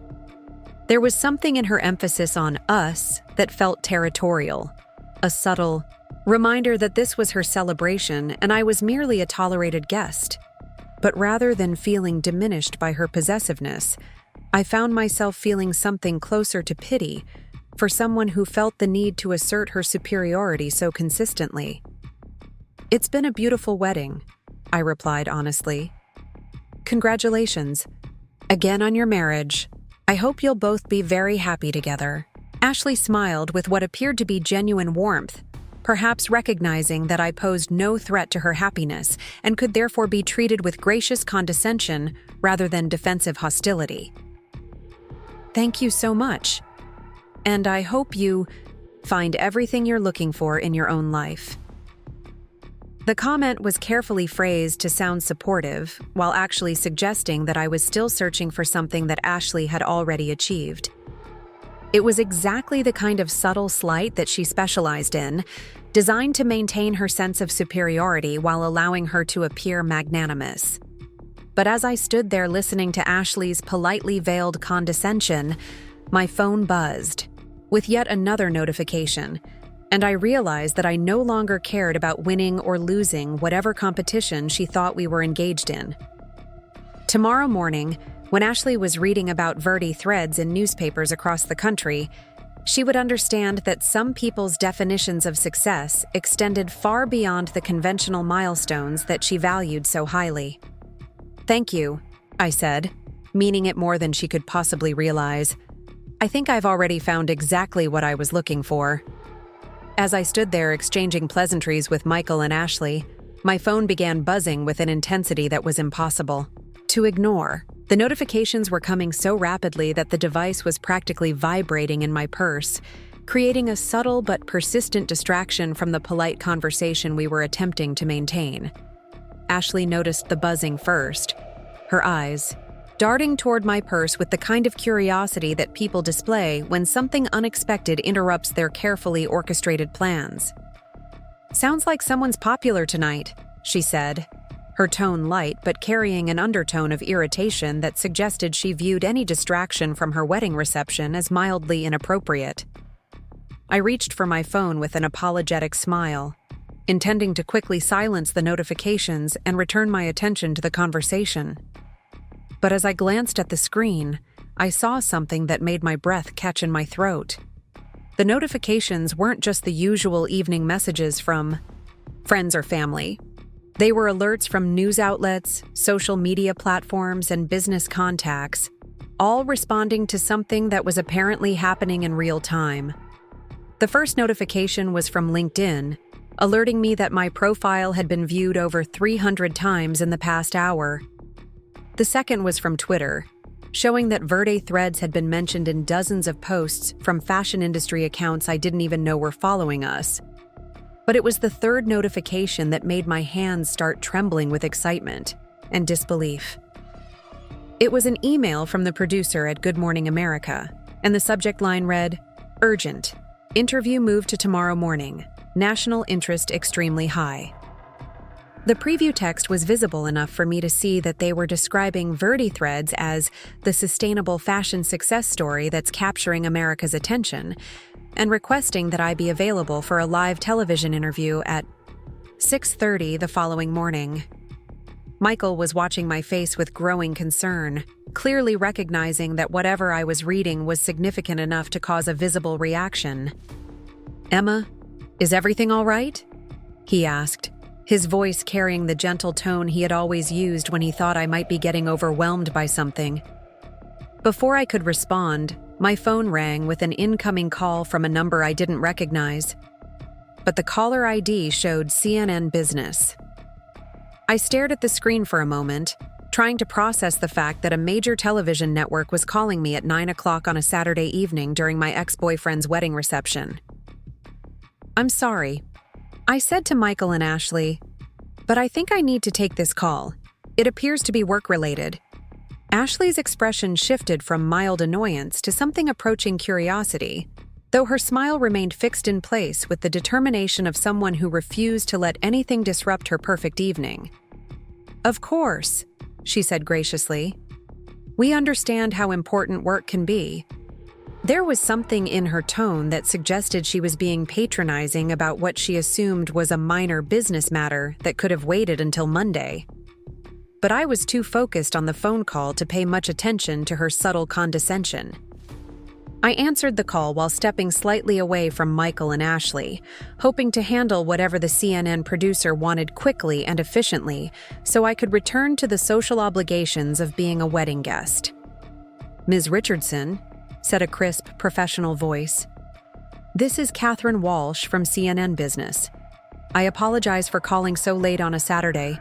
Speaker 1: There was something in her emphasis on us that felt territorial, a subtle reminder that this was her celebration and I was merely a tolerated guest. But rather than feeling diminished by her possessiveness, I found myself feeling something closer to pity for someone who felt the need to assert her superiority so consistently. "It's been a beautiful wedding," I replied honestly. "Congratulations. Again on your marriage. I hope you'll both be very happy together." Ashley smiled with what appeared to be genuine warmth, perhaps recognizing that I posed no threat to her happiness and could therefore be treated with gracious condescension rather than defensive hostility. "Thank you so much. And I hope you find everything you're looking for in your own life." The comment was carefully phrased to sound supportive, while actually suggesting that I was still searching for something that Ashley had already achieved. It was exactly the kind of subtle slight that she specialized in, designed to maintain her sense of superiority while allowing her to appear magnanimous. But as I stood there listening to Ashley's politely veiled condescension, my phone buzzed with yet another notification, and I realized that I no longer cared about winning or losing whatever competition she thought we were engaged in. Tomorrow morning, when Ashley was reading about Verde threads in newspapers across the country, she would understand that some people's definitions of success extended far beyond the conventional milestones that she valued so highly. "Thank you," I said, meaning it more than she could possibly realize. "I think I've already found exactly what I was looking for." As I stood there exchanging pleasantries with Michael and Ashley, my phone began buzzing with an intensity that was impossible to ignore. The notifications were coming so rapidly that the device was practically vibrating in my purse, creating a subtle but persistent distraction from the polite conversation we were attempting to maintain. Ashley noticed the buzzing first, her eyes darting toward my purse with the kind of curiosity that people display when something unexpected interrupts their carefully orchestrated plans. "Sounds like someone's popular tonight," she said, her tone light but carrying an undertone of irritation that suggested she viewed any distraction from her wedding reception as mildly inappropriate. I reached for my phone with an apologetic smile, intending to quickly silence the notifications and return my attention to the conversation. But as I glanced at the screen, I saw something that made my breath catch in my throat. The notifications weren't just the usual evening messages from friends or family. They were alerts from news outlets, social media platforms, and business contacts, all responding to something that was apparently happening in real time. The first notification was from LinkedIn, alerting me that my profile had been viewed over 300 times in the past hour. The second was from Twitter, showing that Verde threads had been mentioned in dozens of posts from fashion industry accounts I didn't even know were following us. But it was the third notification that made my hands start trembling with excitement and disbelief. It was an email from the producer at Good Morning America, and the subject line read, "Urgent. Interview moved to tomorrow morning. National interest extremely high." The preview text was visible enough for me to see that they were describing Verde threads as the sustainable fashion success story that's capturing America's attention, and requesting that I be available for a live television interview at 6:30 the following morning. Michael was watching my face with growing concern, clearly recognizing that whatever I was reading was significant enough to cause a visible reaction. "Emma, is everything all right?" he asked, his voice carrying the gentle tone he had always used when he thought I might be getting overwhelmed by something. Before I could respond, my phone rang with an incoming call from a number I didn't recognize. But the caller ID showed CNN Business. I stared at the screen for a moment, trying to process the fact that a major television network was calling me at 9 o'clock on a Saturday evening during my ex-boyfriend's wedding reception. "I'm sorry," I said to Michael and Ashley, "but I think I need to take this call. It appears to be work-related." Ashley's expression shifted from mild annoyance to something approaching curiosity, though her smile remained fixed in place with the determination of someone who refused to let anything disrupt her perfect evening. "Of course," she said graciously. "We understand how important work can be." There was something in her tone that suggested she was being patronizing about what she assumed was a minor business matter that could have waited until Monday. But I was too focused on the phone call to pay much attention to her subtle condescension. I answered the call while stepping slightly away from Michael and Ashley, hoping to handle whatever the CNN producer wanted quickly and efficiently so I could return to the social obligations of being a wedding guest. "Ms. Richardson," said a crisp, professional voice. "This is Catherine Walsh from CNN Business. I apologize for calling so late on a Saturday,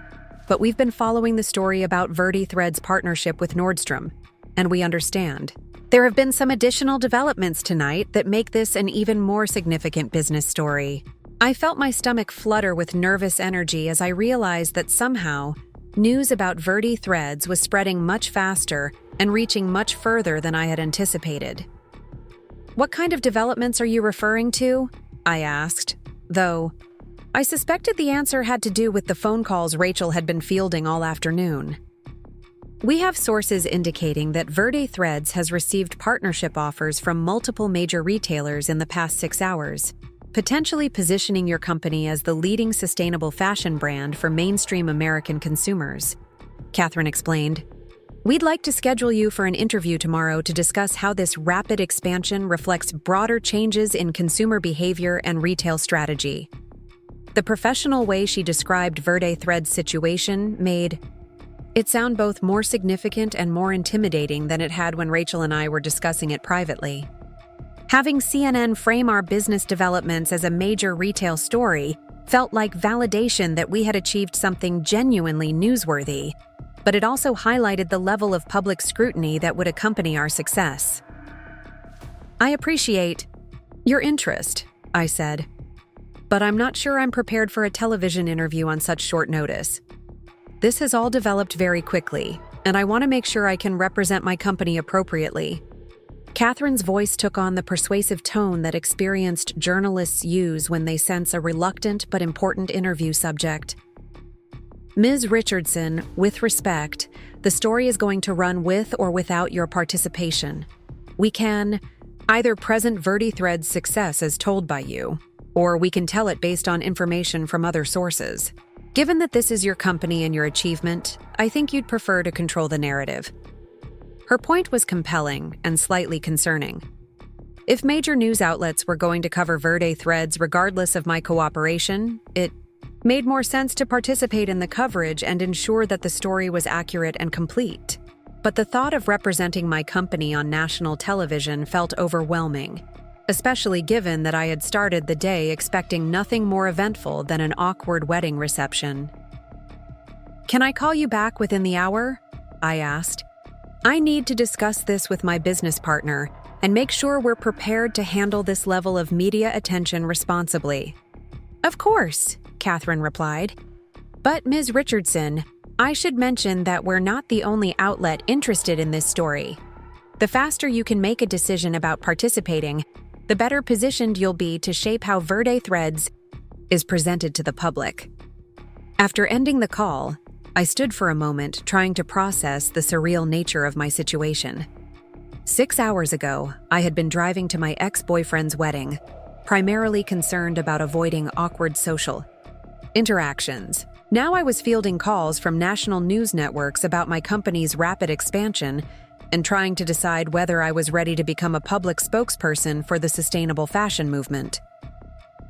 Speaker 1: but we've been following the story about Verdi Thread's partnership with Nordstrom, and we understand. There have been some additional developments tonight that make this an even more significant business story." I felt my stomach flutter with nervous energy as I realized that somehow, news about Verdi Threads was spreading much faster and reaching much further than I had anticipated. "What kind of developments are you referring to?" I asked, though I suspected the answer had to do with the phone calls Rachel had been fielding all afternoon. "We have sources indicating that Verdi Threads has received partnership offers from multiple major retailers in the past 6 hours, potentially positioning your company as the leading sustainable fashion brand for mainstream American consumers," Catherine explained. "We'd like to schedule you for an interview tomorrow to discuss how this rapid expansion reflects broader changes in consumer behavior and retail strategy." The professional way she described Verdi Thread's situation made it sound both more significant and more intimidating than it had when Rachel and I were discussing it privately. Having CNN frame our business developments as a major retail story felt like validation that we had achieved something genuinely newsworthy, but it also highlighted the level of public scrutiny that would accompany our success. "I appreciate your interest," I said, "but I'm not sure I'm prepared for a television interview on such short notice. This has all developed very quickly, and I want to make sure I can represent my company appropriately." Catherine's voice took on the persuasive tone that experienced journalists use when they sense a reluctant but important interview subject. "Ms. Richardson, with respect, the story is going to run with or without your participation. We can either present Verdi Thread's success as told by you, or we can tell it based on information from other sources. Given that this is your company and your achievement, I think you'd prefer to control the narrative." Her point was compelling and slightly concerning. If major news outlets were going to cover Verdi Threads regardless of my cooperation, it made more sense to participate in the coverage and ensure that the story was accurate and complete. But the thought of representing my company on national television felt overwhelming, especially given that I had started the day expecting nothing more eventful than an awkward wedding reception. "Can I call you back within the hour?" I asked. "I need to discuss this with my business partner and make sure we're prepared to handle this level of media attention responsibly." "Of course," Catherine replied. "But Ms. Richardson, I should mention that we're not the only outlet interested in this story. The faster you can make a decision about participating, the better positioned you'll be to shape how Verdi Threads is presented to the public." After ending the call, I stood for a moment trying to process the surreal nature of my situation. 6 hours ago, I had been driving to my ex-boyfriend's wedding, primarily concerned about avoiding awkward social interactions. Now I was fielding calls from national news networks about my company's rapid expansion and trying to decide whether I was ready to become a public spokesperson for the sustainable fashion movement.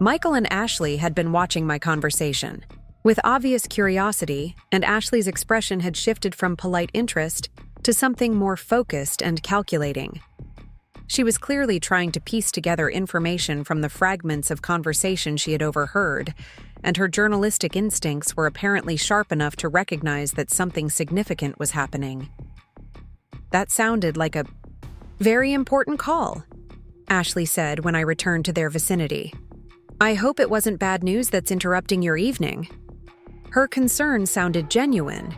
Speaker 1: Michael and Ashley had been watching my conversation with obvious curiosity, and Ashley's expression had shifted from polite interest to something more focused and calculating. She was clearly trying to piece together information from the fragments of conversation she had overheard, and her journalistic instincts were apparently sharp enough to recognize that something significant was happening. "That sounded like a very important call," Ashley said when I returned to their vicinity. "I hope it wasn't bad news that's interrupting your evening." Her concern sounded genuine,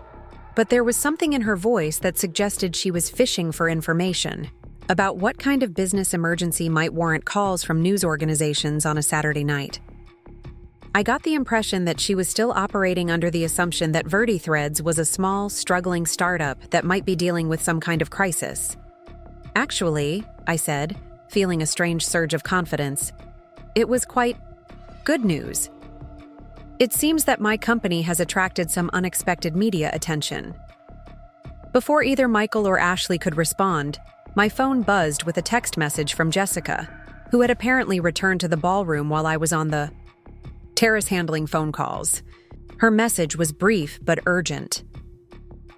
Speaker 1: but there was something in her voice that suggested she was fishing for information about what kind of business emergency might warrant calls from news organizations on a Saturday night. I got the impression that she was still operating under the assumption that VertiThreads was a small, struggling startup that might be dealing with some kind of crisis. "Actually," I said, feeling a strange surge of confidence, "it was quite good news. It seems that my company has attracted some unexpected media attention." Before either Michael or Ashley could respond, my phone buzzed with a text message from Jessica, who had apparently returned to the ballroom while I was on the terrace handling phone calls. Her message was brief but urgent.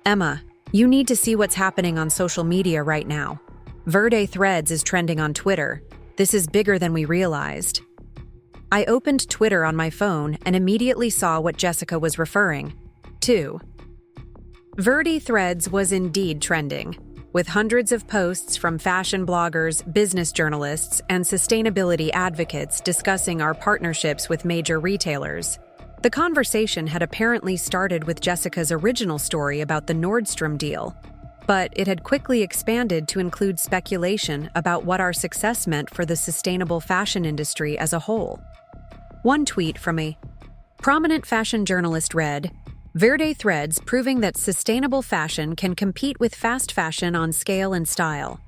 Speaker 1: "Emma, you need to see what's happening on social media right now. VertiThreads is trending on Twitter. This is bigger than we realized." I opened Twitter on my phone and immediately saw what Jessica was referring to. VertiThreads was indeed trending, with hundreds of posts from fashion bloggers, business journalists, and sustainability advocates discussing our partnerships with major retailers. The conversation had apparently started with Jessica's original story about the Nordstrom deal, but it had quickly expanded to include speculation about what our success meant for the sustainable fashion industry as a whole. One tweet from a prominent fashion journalist read, "VertiThreads proving that sustainable fashion can compete with fast fashion on scale and style.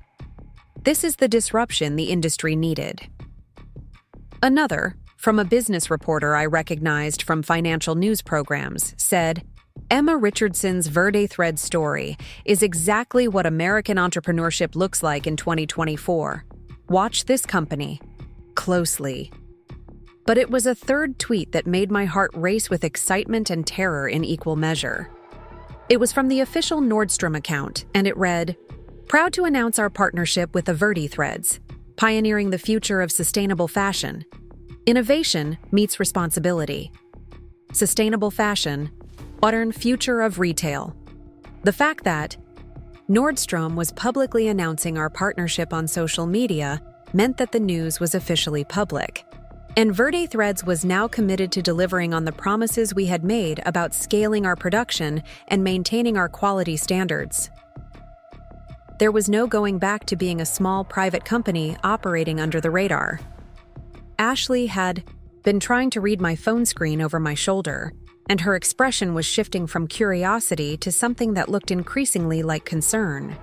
Speaker 1: This is the disruption the industry needed." Another, from a business reporter I recognized from financial news programs, said, "Emma Richardson's VertiThreads story is exactly what American entrepreneurship looks like in 2024. Watch this company closely." But it was a third tweet that made my heart race with excitement and terror in equal measure. It was from the official Nordstrom account, and it read, "Proud to announce our partnership with the VertiThreads, pioneering the future of sustainable fashion. Innovation meets responsibility. Sustainable fashion, modern future of retail." The fact that Nordstrom was publicly announcing our partnership on social media meant that the news was officially public. And VertiThreads was now committed to delivering on the promises we had made about scaling our production and maintaining our quality standards. There was no going back to being a small private company operating under the radar. Ashley had been trying to read my phone screen over my shoulder, and her expression was shifting from curiosity to something that looked increasingly like concern.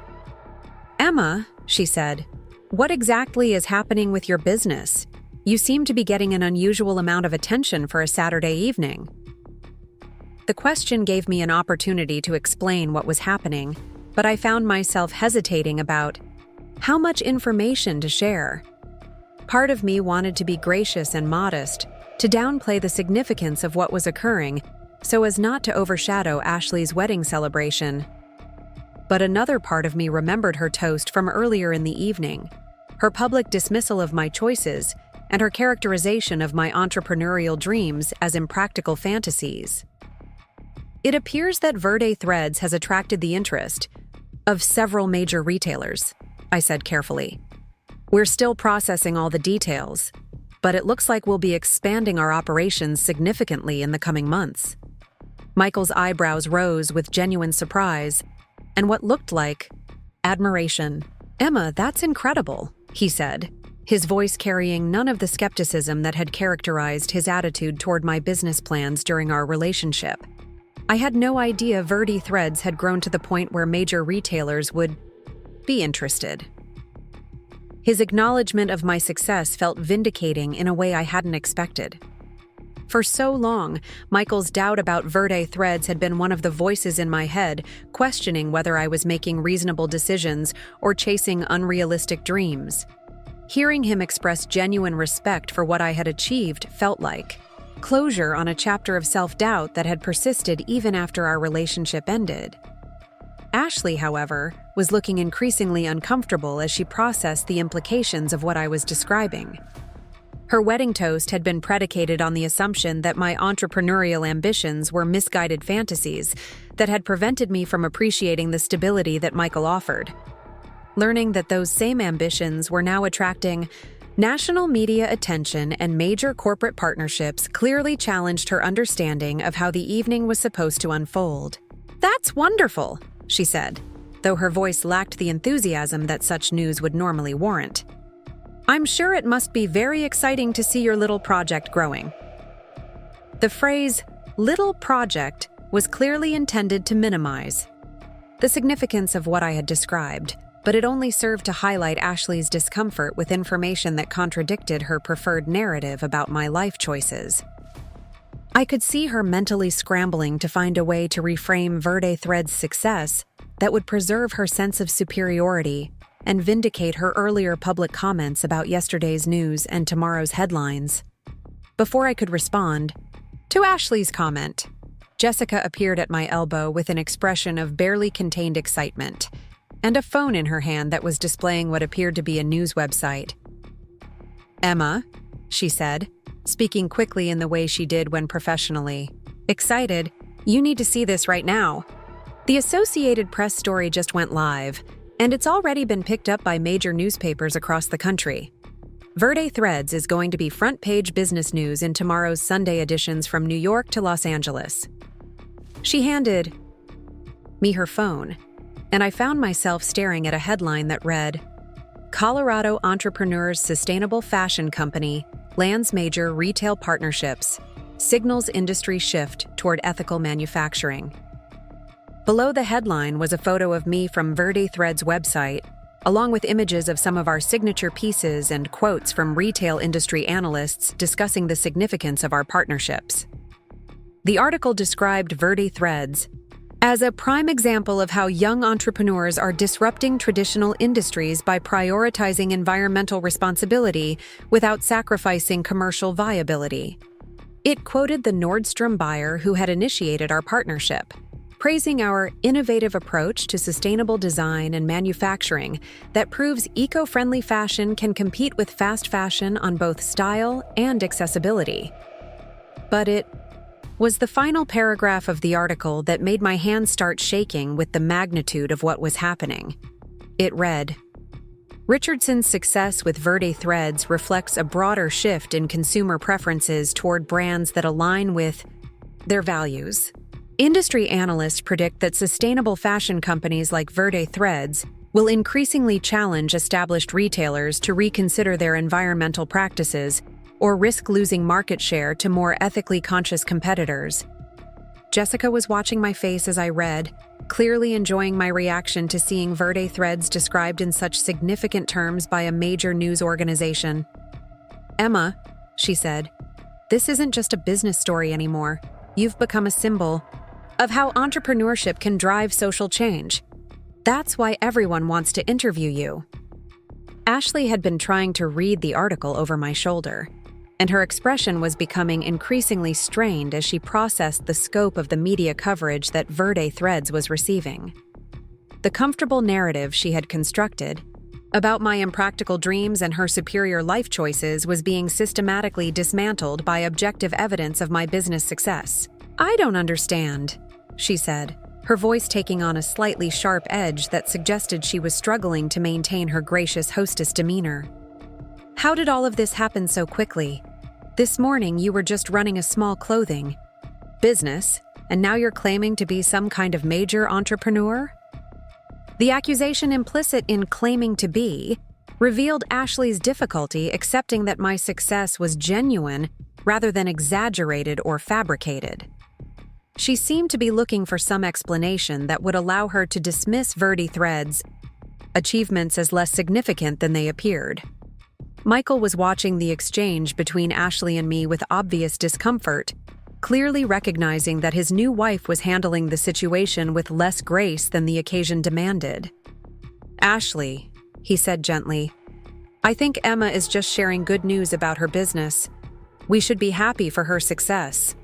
Speaker 1: "Emma," she said, "what exactly is happening with your business? You seem to be getting an unusual amount of attention for a Saturday evening." The question gave me an opportunity to explain what was happening, but I found myself hesitating about how much information to share. Part of me wanted to be gracious and modest, to downplay the significance of what was occurring, so as not to overshadow Ashley's wedding celebration. But another part of me remembered her toast from earlier in the evening, her public dismissal of my choices, and her characterization of my entrepreneurial dreams as impractical fantasies. "It appears that VertiThreads has attracted the interest of several major retailers," I said carefully. "We're still processing all the details, but it looks like we'll be expanding our operations significantly in the coming months." Michael's eyebrows rose with genuine surprise and what looked like admiration. "Emma, that's incredible," he said, his voice carrying none of the skepticism that had characterized his attitude toward my business plans during our relationship. I had no idea VertiThreads had grown to the point where major retailers would be interested. His acknowledgement of my success felt vindicating in a way I hadn't expected. For so long, Michael's doubt about Verde Threads had been one of the voices in my head, questioning whether I was making reasonable decisions or chasing unrealistic dreams. Hearing him express genuine respect for what I had achieved felt like closure on a chapter of self-doubt that had persisted even after our relationship ended. Ashley, however, was looking increasingly uncomfortable as she processed the implications of what I was describing. Her wedding toast had been predicated on the assumption that my entrepreneurial ambitions were misguided fantasies that had prevented me from appreciating the stability that Michael offered. Learning that those same ambitions were now attracting national media attention and major corporate partnerships clearly challenged her understanding of how the evening was supposed to unfold. "That's wonderful," she said, though her voice lacked the enthusiasm that such news would normally warrant. "I'm sure it must be very exciting to see your little project growing." The phrase, "little project," was clearly intended to minimize the significance of what I had described, but it only served to highlight Ashley's discomfort with information that contradicted her preferred narrative about my life choices. I could see her mentally scrambling to find a way to reframe Verde Thread's success that would preserve her sense of superiority and vindicate her earlier public comments about yesterday's news and tomorrow's headlines. Before I could respond to Ashley's comment, Jessica appeared at my elbow with an expression of barely contained excitement and a phone in her hand that was displaying what appeared to be a news website. "Emma," she said, speaking quickly in the way she did when professionally excited, "you need to see this right now. The Associated Press story just went live, and it's already been picked up by major newspapers across the country. Verde Threads is going to be front-page business news in tomorrow's Sunday editions from New York to Los Angeles." She handed me her phone, and I found myself staring at a headline that read, "Colorado Entrepreneur's Sustainable Fashion Company lands major retail partnerships, signals industry shift toward ethical manufacturing." Below the headline was a photo of me from Verde Thread's website, along with images of some of our signature pieces and quotes from retail industry analysts discussing the significance of our partnerships. The article described Verde Threads as a prime example of how young entrepreneurs are disrupting traditional industries by prioritizing environmental responsibility without sacrificing commercial viability. It quoted the Nordstrom buyer who had initiated our partnership, praising our innovative approach to sustainable design and manufacturing that proves eco-friendly fashion can compete with fast fashion on both style and accessibility. But it was the final paragraph of the article that made my hands start shaking with the magnitude of what was happening. It read, "Richardson's success with Verde Threads reflects a broader shift in consumer preferences toward brands that align with their values. Industry analysts predict that sustainable fashion companies like Verde Threads will increasingly challenge established retailers to reconsider their environmental practices or risk losing market share to more ethically conscious competitors." Jessica was watching my face as I read, clearly enjoying my reaction to seeing Verde Threads described in such significant terms by a major news organization. "Emma," she said, "this isn't just a business story anymore. You've become a symbol of how entrepreneurship can drive social change. That's why everyone wants to interview you." Ashley had been trying to read the article over my shoulder, and her expression was becoming increasingly strained as she processed the scope of the media coverage that Verde Threads was receiving. The comfortable narrative she had constructed about my impractical dreams and her superior life choices was being systematically dismantled by objective evidence of my business success. "I don't understand," she said, her voice taking on a slightly sharp edge that suggested she was struggling to maintain her gracious hostess demeanor. "How did all of this happen so quickly? This morning you were just running a small clothing business, and now you're claiming to be some kind of major entrepreneur?" The accusation implicit in claiming to be revealed Ashley's difficulty accepting that my success was genuine rather than exaggerated or fabricated. She seemed to be looking for some explanation that would allow her to dismiss Verde Threads' achievements as less significant than they appeared. Michael was watching the exchange between Ashley and me with obvious discomfort, clearly recognizing that his new wife was handling the situation with less grace than the occasion demanded. "Ashley," he said gently, "I think Emma is just sharing good news about her business. We should be happy for her success."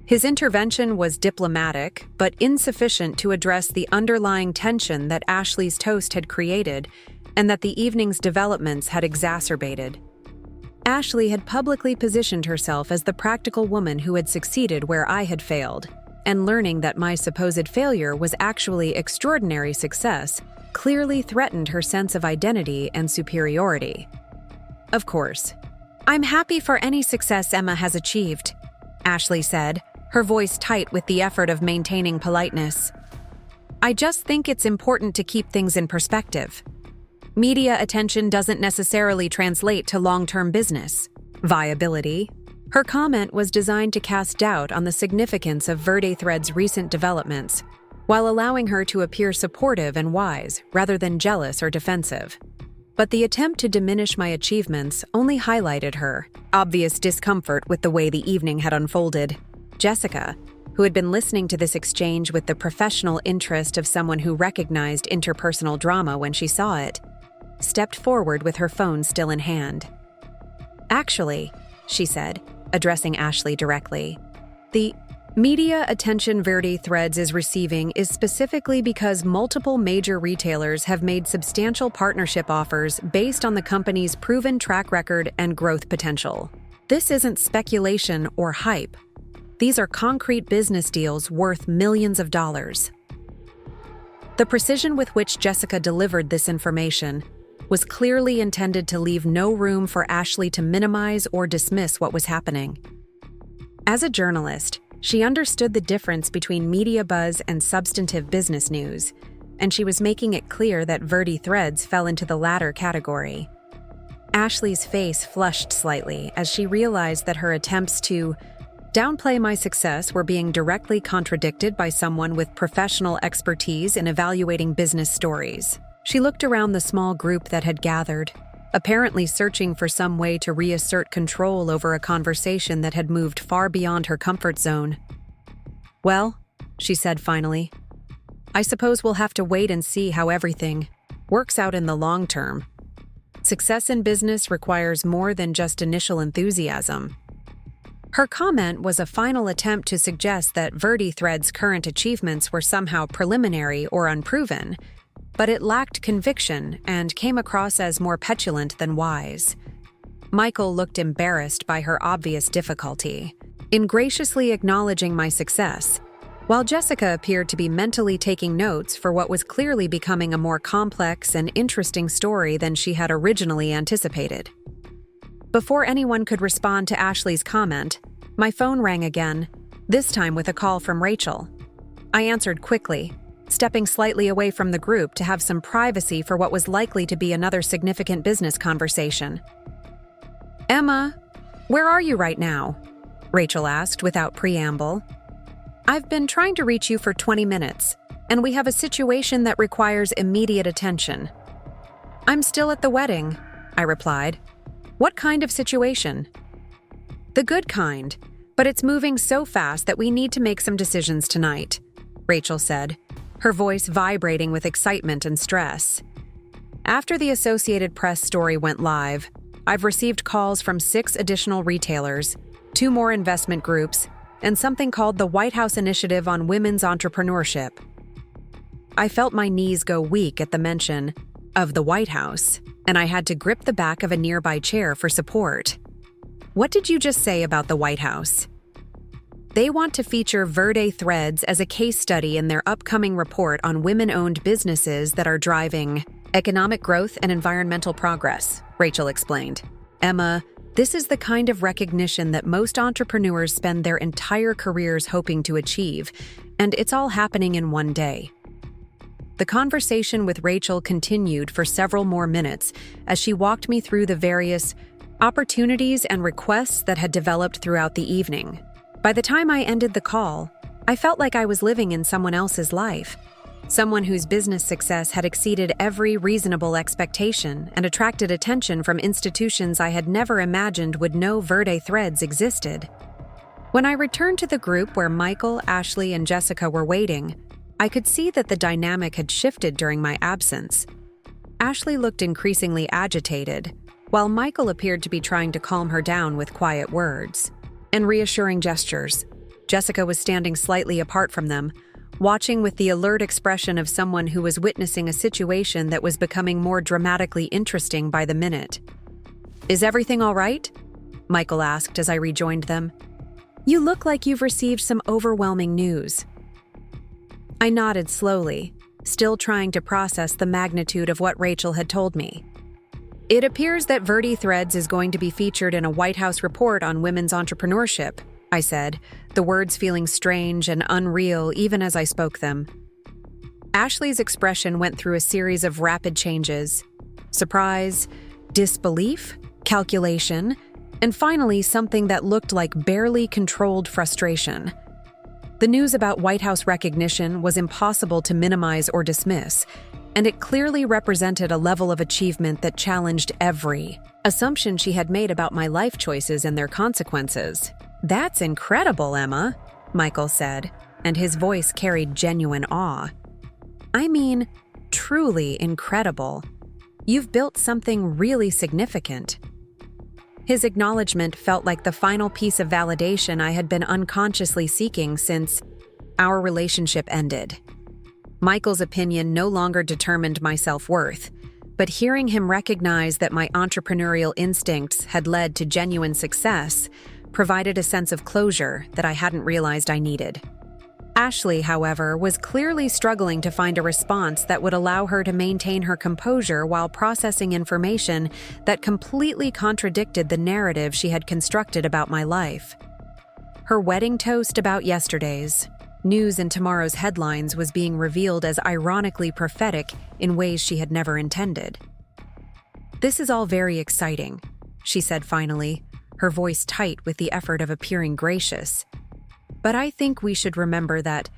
Speaker 1: His intervention was diplomatic, but insufficient to address the underlying tension that Ashley's toast had created and that the evening's developments had exacerbated. Ashley had publicly positioned herself as the practical woman who had succeeded where I had failed, and learning that my supposed failure was actually extraordinary success clearly threatened her sense of identity and superiority. "Of course, I'm happy for any success Emma has achieved," Ashley said, her voice tight with the effort of maintaining politeness. "I just think it's important to keep things in perspective. Media attention doesn't necessarily translate to long-term business viability." Her comment was designed to cast doubt on the significance of VerdeThread's recent developments, while allowing her to appear supportive and wise rather than jealous or defensive. But the attempt to diminish my achievements only highlighted her obvious discomfort with the way the evening had unfolded. Jessica, who had been listening to this exchange with the professional interest of someone who recognized interpersonal drama when she saw it, stepped forward with her phone still in hand. "Actually," she said, addressing Ashley directly, "the media attention VerdeThreads is receiving is specifically because multiple major retailers have made substantial partnership offers based on the company's proven track record and growth potential. This isn't speculation or hype. These are concrete business deals worth millions of dollars." The precision with which Jessica delivered this information was clearly intended to leave no room for Ashley to minimize or dismiss what was happening. As a journalist, she understood the difference between media buzz and substantive business news, and she was making it clear that VerdeThreads fell into the latter category. Ashley's face flushed slightly as she realized that her attempts to downplay my success were being directly contradicted by someone with professional expertise in evaluating business stories. She looked around the small group that had gathered, apparently searching for some way to reassert control over a conversation that had moved far beyond her comfort zone. "Well," she said finally, "I suppose we'll have to wait and see how everything works out in the long term. Success in business requires more than just initial enthusiasm." Her comment was a final attempt to suggest that VerdeThread's current achievements were somehow preliminary or unproven, but it lacked conviction and came across as more petulant than wise. Michael looked embarrassed by her obvious difficulty in graciously acknowledging my success, while Jessica appeared to be mentally taking notes for what was clearly becoming a more complex and interesting story than she had originally anticipated. Before anyone could respond to Ashley's comment, my phone rang again, this time with a call from Rachel. I answered quickly, stepping slightly away from the group to have some privacy for what was likely to be another significant business conversation. "Emma, where are you right now?" Rachel asked without preamble. "I've been trying to reach you for 20 minutes, and we have a situation that requires immediate attention." "I'm still at the wedding," I replied. "What kind of situation?" "The good kind, but it's moving so fast that we need to make some decisions tonight," Rachel said, her voice vibrating with excitement and stress. After the Associated Press story went live, I've received calls from 6 additional retailers, 2 more investment groups, and something called the White House Initiative on Women's Entrepreneurship. I felt my knees go weak at the mention of the White House, and I had to grip the back of a nearby chair for support. "What did you just say about the White House?" "They want to feature VerdeThreads as a case study in their upcoming report on women-owned businesses that are driving economic growth and environmental progress," Rachel explained. "Emma, this is the kind of recognition that most entrepreneurs spend their entire careers hoping to achieve, and it's all happening in one day." The conversation with Rachel continued for several more minutes as she walked me through the various opportunities and requests that had developed throughout the evening. By the time I ended the call, I felt like I was living in someone else's life. someone whose business success had exceeded every reasonable expectation and attracted attention from institutions I had never imagined would know Verde threads existed. When I returned to the group where Michael, Ashley, and Jessica were waiting, I could see that the dynamic had shifted during my absence. Ashley looked increasingly agitated, while Michael appeared to be trying to calm her down with quiet words and reassuring gestures. Jessica was standing slightly apart from them, watching with the alert expression of someone who was witnessing a situation that was becoming more dramatically interesting by the minute. "Is everything all right?" Michael asked as I rejoined them. "You look like you've received some overwhelming news." I nodded slowly, still trying to process the magnitude of what Rachel had told me. "It appears that Verde Threads is going to be featured in a White House report on women's entrepreneurship," I said, the words feeling strange and unreal even as I spoke them. Ashley's expression went through a series of rapid changes: surprise, disbelief, calculation, and finally something that looked like barely controlled frustration. The news about White House recognition was impossible to minimize or dismiss, and it clearly represented a level of achievement that challenged every assumption she had made about my life choices and their consequences. "That's incredible, Emma," Michael said, and his voice carried genuine awe. "I mean, truly incredible. You've built something really significant." His acknowledgement felt like the final piece of validation I had been unconsciously seeking since our relationship ended. Michael's opinion no longer determined my self-worth, but hearing him recognize that my entrepreneurial instincts had led to genuine success provided a sense of closure that I hadn't realized I needed. Ashley, however, was clearly struggling to find a response that would allow her to maintain her composure while processing information that completely contradicted the narrative she had constructed about my life. Her wedding toast about yesterday's news in tomorrow's headlines was being revealed as ironically prophetic in ways she had never intended. "This is all very exciting," she said finally, her voice tight with the effort of appearing gracious. "But I think we should remember that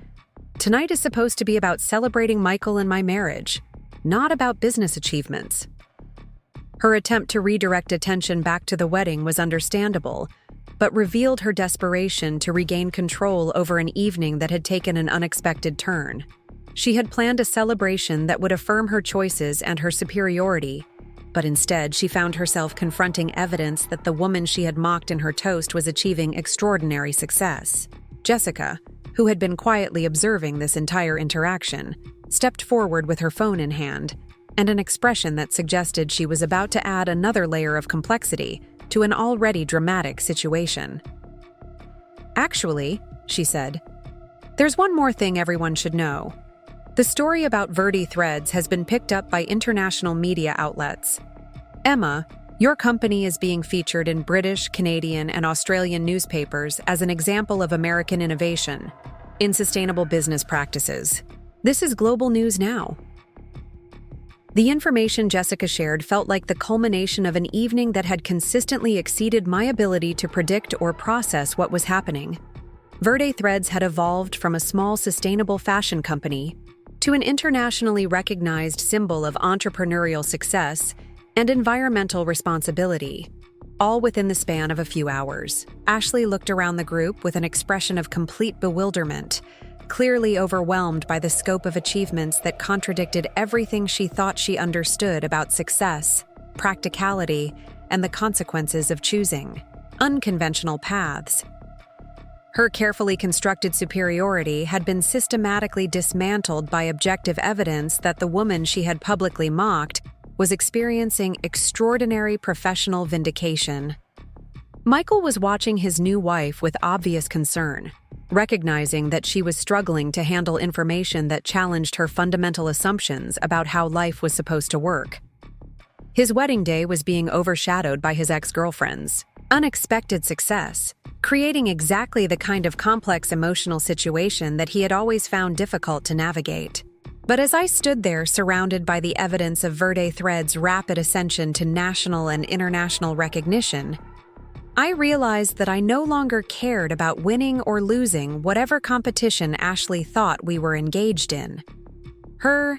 Speaker 1: tonight is supposed to be about celebrating Michael and my marriage, not about business achievements." Her attempt to redirect attention back to the wedding was understandable, but revealed her desperation to regain control over an evening that had taken an unexpected turn. She had planned a celebration that would affirm her choices and her superiority, but instead she found herself confronting evidence that the woman she had mocked in her toast was achieving extraordinary success. Jessica, who had been quietly observing this entire interaction, stepped forward with her phone in hand, and an expression that suggested she was about to add another layer of complexity to an already dramatic situation. "Actually," she said, "there's one more thing everyone should know. The story about Verde Threads has been picked up by international media outlets. Emma, your company is being featured in British, Canadian, and Australian newspapers as an example of American innovation in sustainable business practices. This is global news now." The information Jessica shared felt like the culmination of an evening that had consistently exceeded my ability to predict or process what was happening. Verde Threads had evolved from a small sustainable fashion company to an internationally recognized symbol of entrepreneurial success and environmental responsibility, all within the span of a few hours. Ashley looked around the group with an expression of complete bewilderment, clearly overwhelmed by the scope of achievements that contradicted everything she thought she understood about success, practicality, and the consequences of choosing unconventional paths. Her carefully constructed superiority had been systematically dismantled by objective evidence that the woman she had publicly mocked was experiencing extraordinary professional vindication. Michael was watching his new wife with obvious concern, recognizing that she was struggling to handle information that challenged her fundamental assumptions about how life was supposed to work. His wedding day was being overshadowed by his ex-girlfriend's unexpected success, creating exactly the kind of complex emotional situation that he had always found difficult to navigate. But as I stood there surrounded by the evidence of Verde Threads' rapid ascension to national and international recognition, I realized that I no longer cared about winning or losing whatever competition Ashley thought we were engaged in. Her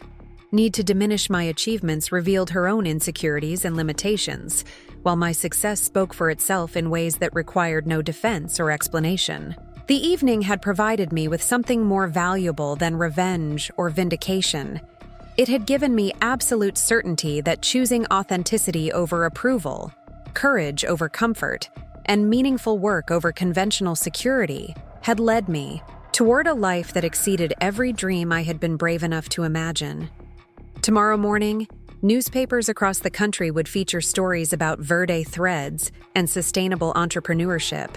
Speaker 1: need to diminish my achievements revealed her own insecurities and limitations, while my success spoke for itself in ways that required no defense or explanation. The evening had provided me with something more valuable than revenge or vindication. It had given me absolute certainty that choosing authenticity over approval, courage over comfort, and meaningful work over conventional security had led me toward a life that exceeded every dream I had been brave enough to imagine. Tomorrow morning, newspapers across the country would feature stories about Verde threads and sustainable entrepreneurship,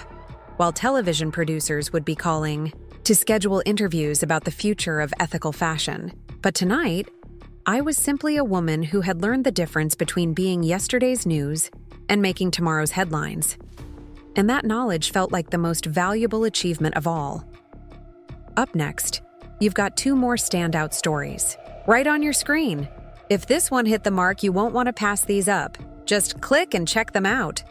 Speaker 1: while television producers would be calling to schedule interviews about the future of ethical fashion. But tonight, I was simply a woman who had learned the difference between being yesterday's news and making tomorrow's headlines. And that knowledge felt like the most valuable achievement of all. Up next, you've got 2 more standout stories right on your screen. If this one hit the mark, you won't want to pass these up. Just click and check them out.